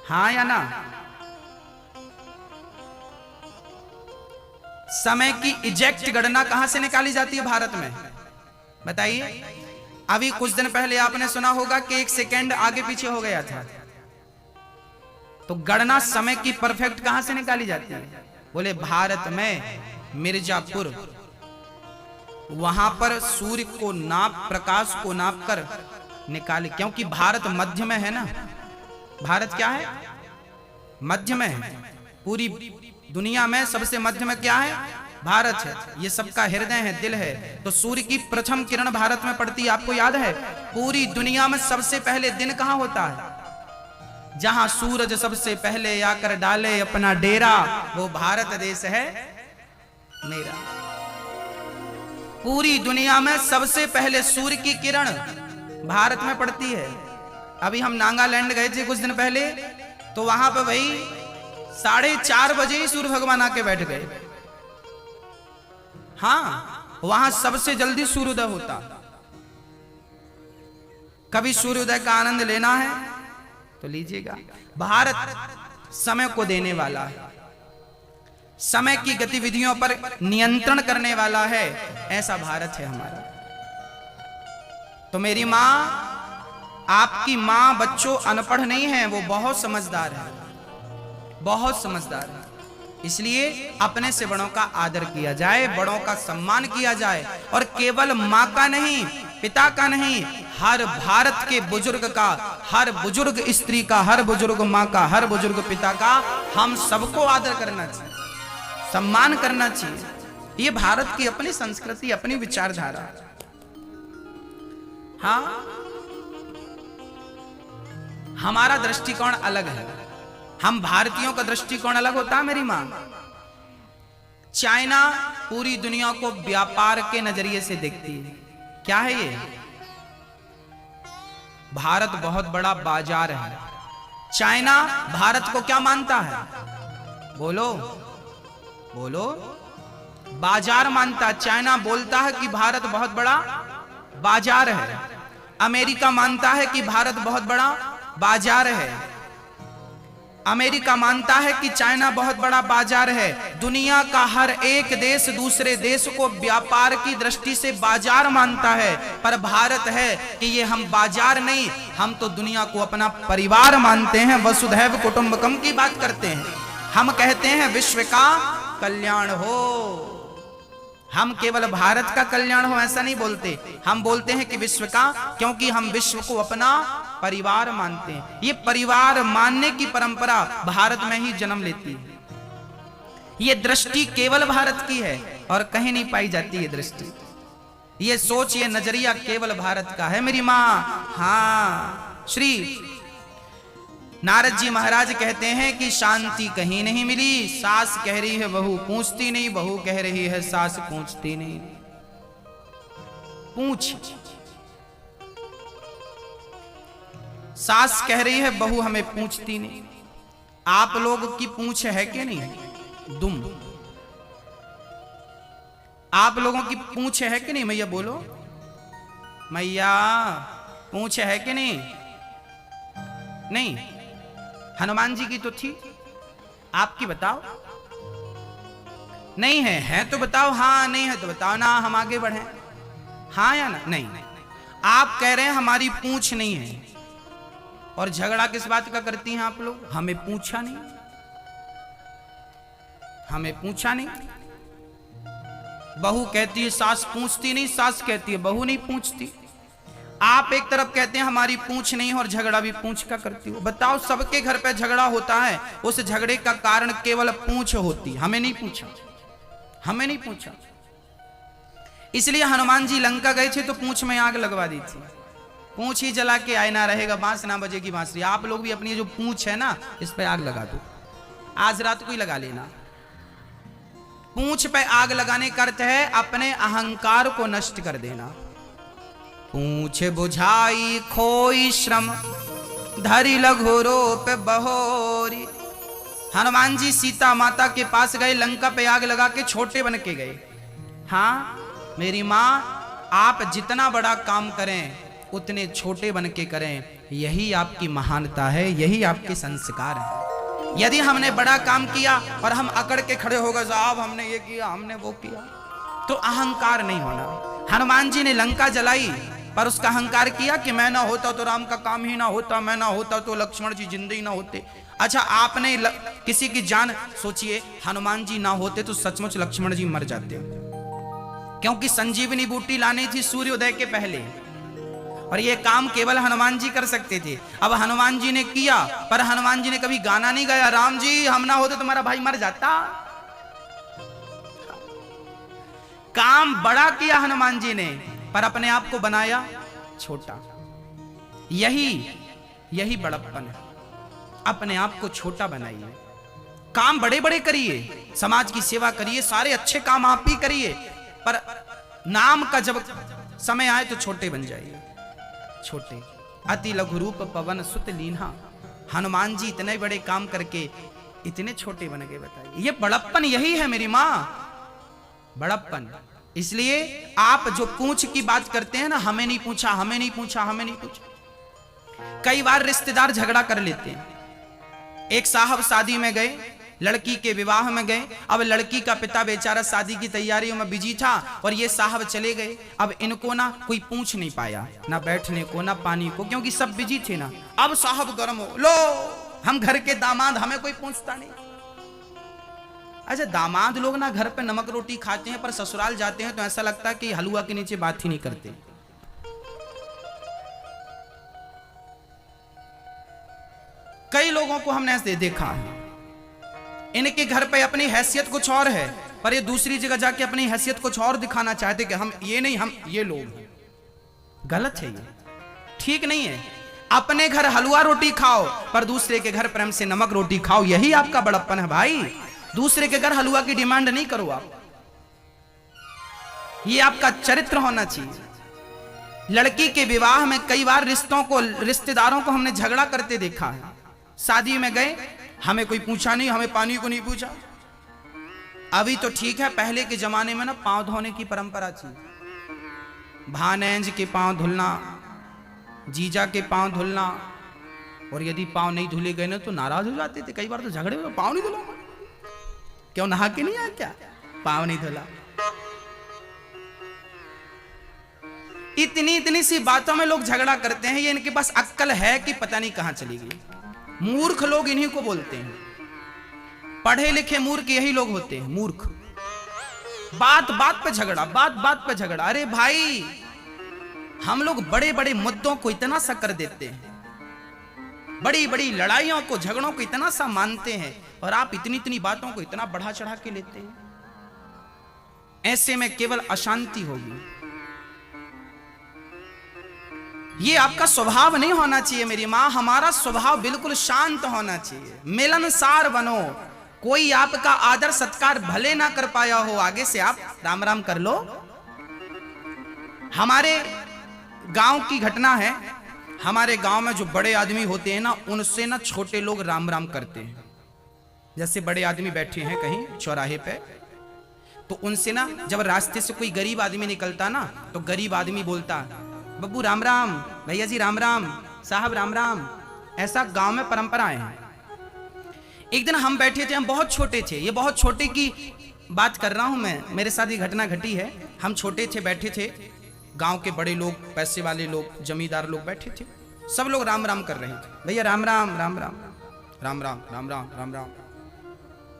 हाँ या ना। समय की एग्जैक्ट गणना कहां से निकाली जाती है भारत में, बताइए। अभी कुछ दिन पहले आपने सुना होगा कि 1 सेकेंड आगे पीछे हो गया था, तो गणना समय की परफेक्ट कहां से निकाली जाती है? बोले भारत में मिर्जापुर, वहां पर सूर्य को प्रकाश को नाप कर निकाले, क्योंकि भारत मध्य में है ना। भारत क्या है? मध्य में है। पूरी दुनिया में सबसे मध्य में क्या है? भारत है। ये सबका हृदय है, दिल है। तो सूर्य की प्रथम किरण भारत में पड़ती है, आपको याद है? पूरी दुनिया में सबसे पहले दिन कहां होता है? जहां सूरज सबसे पहले आकर डाले अपना डेरा, वो भारत देश है मेरा। पूरी दुनिया में सबसे पहले सूर्य की किरण भारत में पड़ती है। अभी हम नागालैंड गए थे कुछ दिन पहले, तो वहां पर भाई 4:30 बजे ही सूर्य भगवान आके बैठ गए। हाँ, वहां सबसे जल्दी सूर्योदय होता। कभी सूर्योदय का आनंद लेना है तो लीजिएगा। भारत समय को देने वाला है, समय की गतिविधियों पर नियंत्रण करने वाला है, ऐसा भारत है हमारा। तो मेरी मां, आपकी मां बच्चों अनपढ़ नहीं है, वो बहुत समझदार है, बहुत समझदार है। इसलिए अपने से बड़ों का आदर किया जाए, बड़ों का सम्मान किया जाए, और केवल मां का नहीं, पिता का नहीं, हर भारत के बुजुर्ग का, हर बुजुर्ग स्त्री का, हर बुजुर्ग मां का, हर बुजुर्ग पिता का हम सबको आदर करना चाहिए, सम्मान करना चाहिए। ये भारत की अपनी संस्कृति, अपनी विचारधारा। हाँ, हमारा दृष्टिकोण अलग है, हम भारतीयों का दृष्टिकोण अलग होता है मेरी मां। चाइना पूरी दुनिया को व्यापार के नजरिए से देखती है। क्या है ये? भारत बहुत बड़ा बाजार है। चाइना भारत को क्या मानता है? बोलो बोलो। बाजार मानता है। चाइना बोलता है कि भारत बहुत बड़ा बाजार है। अमेरिका मानता है कि भारत बहुत बड़ा बाजार है। अमेरिका मानता है कि चाइना बहुत बड़ा बाजार है। दुनिया का हर एक देश दूसरे देश को व्यापार की दृष्टि से बाजार मानता है, पर भारत है कि ये हम बाजार नहीं, हम तो दुनिया को अपना परिवार मानते हैं। वसुधैव कुटुंबकम की बात करते हैं। हम कहते हैं विश्व का कल्याण हो। हम केवल भारत का कल्याण हो ऐसा नहीं बोलते, हम बोलते हैं कि विश्व का, क्योंकि हम विश्व को अपना परिवार मानते हैं। ये परिवार मानने की परंपरा भारत में ही जन्म लेती है। ये दृष्टि केवल भारत की है और कहीं नहीं पाई जाती ये दृष्टि। ये सोच, ये नजरिया केवल भारत का है मेरी मां। हाँ, श्री नारद जी महाराज कहते हैं कि शांति कहीं नहीं मिली। सास कह रही है बहू पूछती नहीं, बहू कह रही है सास पूछती नहीं। पूछ, सास कह रही है बहू हमें पूछती नहीं। आप लोग की पूछ है कि नहीं? दुम। आप लोगों की पूछ है कि नहीं मैया? बोलो मैया, पूछ है कि नहीं? नहीं। हनुमान जी की तो थी, आपकी बताओ। नहीं है? है तो बताओ। हाँ, नहीं है तो बताओ ना, हम आगे बढ़े। हाँ या ना? नहीं। आप कह रहे हैं हमारी पूछ नहीं है, और झगड़ा किस बात का करती हैं आप लोग? हमें पूछा नहीं, हमें पूछा नहीं। बहू कहती है सास पूछती नहीं, सास कहती है बहू नहीं पूछती। आप एक तरफ कहते हैं हमारी पूछ नहीं और झगड़ा भी पूछ का करती हो। बताओ, सबके घर पे झगड़ा होता है, उस झगड़े का कारण केवल पूछ होती, हमें नहीं पूछा, हमें नहीं पूछा। इसलिए हनुमान जी लंका गए थे तो पूछ में आग लगवा दी थी। पूछ ही जला के आए ना रहेगा, बांस ना बजेगी बांसुरी। आप लोग भी अपनी जो पूछ है ना, इस पे आग लगा दो, आज रात को ही लगा लेना। पूछ पे आग लगाने का अर्थ है अपने अहंकार को नष्ट कर देना। पूछ बुझाई खोई श्रम, धरि लघु रूप बहोरी। हनुमान जी सीता माता के पास गए, लंका पे आग लगा के छोटे बन के गए। हाँ मेरी माँ, आप जितना बड़ा काम करें उतने छोटे बन के करें, यही आपकी महानता है, यही आपके संस्कार है। यदि हमने बड़ा काम किया और हम अकड़ के खड़े हो गए, साहब हमने ये किया, हमने वो किया, तो अहंकार नहीं होना। हनुमान जी ने लंका जलाई, पर उसका अहंकार किया कि मैं ना होता तो राम का काम ही ना होता, मैं ना होता तो लक्ष्मण जी जिंदे ही ना होते। अच्छा, आपने किसी की जान, सोचिए हनुमान जी ना होते तो सचमुच लक्ष्मण जी मर जाते, क्योंकि संजीवनी बूटी लानी थी सूर्योदय के पहले, और ये काम केवल हनुमान जी कर सकते थे। अब हनुमान जी ने किया, पर हनुमान जी ने कभी गाना नहीं गाया, राम जी हम ना होते तुम्हारा भाई मर जाता। काम बड़ा किया हनुमान जी ने, पर अपने आप को बनाया छोटा। यही बड़प्पन है, अपने आप को छोटा बनाइए। काम बड़े बड़े करिए, समाज की सेवा करिए, सारे अच्छे काम आप ही करिए, पर नाम का जब समय आए तो छोटे बन जाइए। छोटे, अति लघु रूप पवन सुत लीन्हा। हनुमान जी इतने बड़े काम करके इतने छोटे बन गए, बताइए। ये बड़प्पन यही है मेरी माँ, बड़प्पन। इसलिए आप जो पूछ की बात करते हैं ना, हमें नहीं पूछा, हमें नहीं पूछा, हमें नहीं पूछा। कई बार रिश्तेदार झगड़ा कर लेते हैं। एक साहब शादी में गए, लड़की के विवाह में गए। अब लड़की का पिता बेचारा शादी की तैयारियों में बिजी था और ये साहब चले गए। अब इनको ना कोई पूछ नहीं पाया, ना बैठने को ना पानी को, क्योंकि सब बिजी थे ना। अब साहब गर्म हो, लो हम घर के दामाद, हमें कोई पूछता नहीं। अच्छा, दामाद लोग ना घर पे नमक रोटी खाते हैं, पर ससुराल जाते हैं तो ऐसा लगता है कि हलवा के नीचे बात ही नहीं करते। कई लोगों को हमने ऐसे देखा है, इनके घर पे अपनी हैसियत कुछ और है, पर ये दूसरी जगह जाके अपनी हैसियत कुछ और दिखाना चाहते कि हम ये नहीं, हम ये लोग हैं। गलत है, ये ठीक नहीं है। अपने घर हलवा रोटी खाओ, पर दूसरे के घर प्रेम से नमक रोटी खाओ, यही आपका बड़प्पन है भाई। दूसरे के घर हलवा की डिमांड नहीं करो आप, ये आपका चरित्र होना चाहिए। लड़की के विवाह में कई बार रिश्तेदारों को हमने झगड़ा करते देखा है। शादी में गए, हमें कोई पूछा नहीं, हमें पानी को नहीं पूछा। अभी तो ठीक है, पहले के जमाने में ना पांव धोने की परंपरा थी। भानेंज के पांव धुलना, जीजा के पांव धुलना, और यदि पांव नहीं धुले गए ना तो नाराज हो जाते थे। कई बार तो झगड़े में पांव नहीं धुला, क्यों नहा के नहीं आया क्या, पांव नहीं धुला। इतनी सी बातों में लोग झगड़ा करते हैं। ये इनके पास अक्ल है कि पता नहीं कहां चली गई। मूर्ख लोग इन्हीं को बोलते हैं। पढ़े लिखे मूर्ख यही लोग होते हैं, मूर्ख। बात बात पे झगड़ा, बात बात पे झगड़ा। अरे भाई, हम लोग बड़े बड़े मुद्दों को इतना सा कर देते हैं, बड़ी बड़ी लड़ाइयों को, झगड़ों को इतना सा मानते हैं, और आप इतनी बातों को इतना बढ़ा चढ़ा के लेते हैं। ऐसे में केवल अशांति होगी। ये आपका स्वभाव नहीं होना चाहिए मेरी माँ। हमारा स्वभाव बिल्कुल शांत होना चाहिए। मिलनसार बनो। कोई आपका आदर सत्कार भले ना कर पाया हो, आगे से आप राम राम कर लो। हमारे गांव की घटना है। हमारे गांव में जो बड़े आदमी होते हैं ना, उनसे ना छोटे लोग राम राम करते हैं। जैसे बड़े आदमी बैठे हैं कहीं चौराहे पे, तो उनसे ना जब रास्ते से कोई गरीब आदमी निकलता ना, तो गरीब आदमी बोलता, बब्बू राम राम, भैया जी राम राम, साहब राम राम। ऐसा गांव में परंपराएं हैं। एक दिन हम बैठे थे, हम बहुत छोटे थे, ये बहुत छोटे की बात कर रहा हूं मैं, मेरे साथ ये घटना घटी है। हम छोटे थे, बैठे थे, गांव के बड़े लोग, पैसे वाले लोग, जमींदार लोग बैठे थे। सब लोग राम राम कर रहे थे। भैया राम राम, राम राम, राम राम, राम राम, राम राम।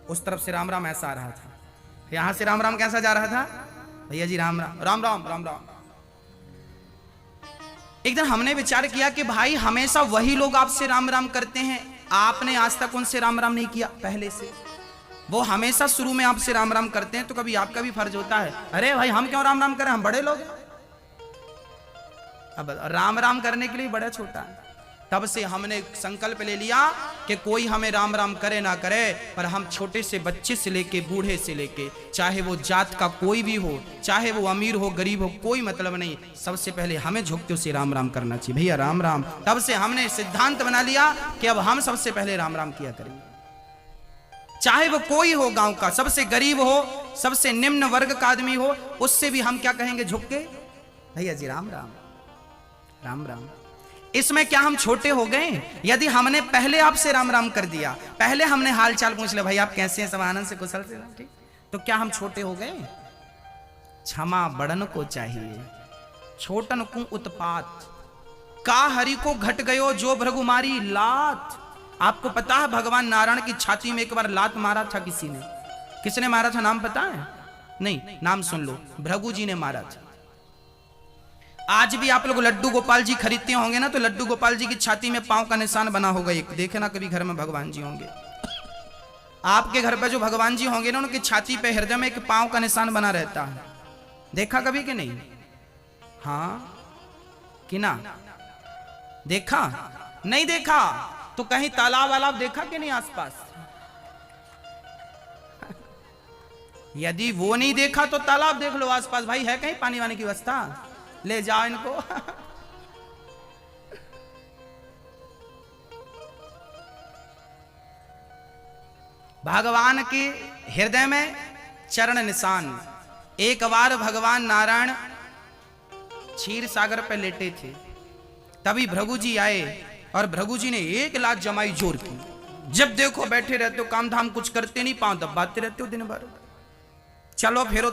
उस तरफ से राम राम ऐसा आ रहा था, यहां से राम राम कैसा जा रहा था, भैया जी राम राम, राम राम, राम राम। एक दिन हमने विचार किया कि भाई हमेशा वही लोग आपसे राम राम करते हैं, आपने आज तक उनसे राम राम नहीं किया पहले से। वो हमेशा शुरू में आपसे राम राम करते हैं, तो कभी आपका भी फर्ज होता है, अरे भाई हम क्यों राम राम करें, हम बड़े लोग हैं। अब राम राम करने के लिए बड़ा छोटा है। तब से हमने संकल्प ले लिया, कि कोई हमें राम राम करे ना करे, पर हम छोटे से बच्चे से लेके बूढ़े से लेके, चाहे वो जात का कोई भी हो, चाहे वो अमीर हो गरीब हो, कोई मतलब नहीं, सबसे पहले हमें झुकते उसे राम राम करना चाहिए। भैया राम राम। तब से हमने सिद्धांत बना लिया कि अब हम सबसे पहले राम राम किया करेंगे, चाहे वो कोई हो, गांव का सबसे गरीब हो, सबसे निम्न वर्ग का आदमी हो, उससे भी हम क्या कहेंगे झुक के, भैया जी राम राम राम राम। इसमें क्या हम छोटे हो गए? यदि हमने पहले आपसे राम राम कर दिया, पहले हमने हाल चाल पूछ लिया, भाई आप कैसे हैं, सब आनंद से कुशल से, ठीक, तो क्या हम छोटे हो गए? क्षमा बड़न को चाहिए, छोटन को उत्पात, का हरि को घट गयो जो भृगुमारी लात। आपको पता है भगवान नारायण की छाती में एक बार लात मारा था किसी ने? किसने मारा था नाम पता है? नहीं, नाम सुन लो, भृगु जी ने मारा था। आज भी आप लोग लड्डू गोपाल जी खरीदते होंगे ना, तो लड्डू गोपाल जी की छाती में पांव का निशान बना होगा एक, देखे ना कभी घर में भगवान जी होंगे, आपके घर पे जो भगवान जी होंगे ना, उनकी छाती पे हृदय में एक पांव का निशान बना रहता है, देखा कभी कि नहीं? हाँ कि ना देखा? नहीं देखा तो कहीं तालाब वालाब देखा कि नहीं आसपास? यदि वो नहीं देखा तो तालाब देख लो आसपास, भाई है कहीं पानी वानी की व्यवस्था, ले जाओ इनको। भगवान के हृदय में चरण निशान। एक बार भगवान नारायण क्षीर सागर पर लेटे थे, तभी भृगु जी आए और भृगु जी ने एक लात जमाई जोर की। जब देखो बैठे रहते हो, काम धाम कुछ करते नहीं, पांव दबाते रहते हो दिन भर, चलो फिरो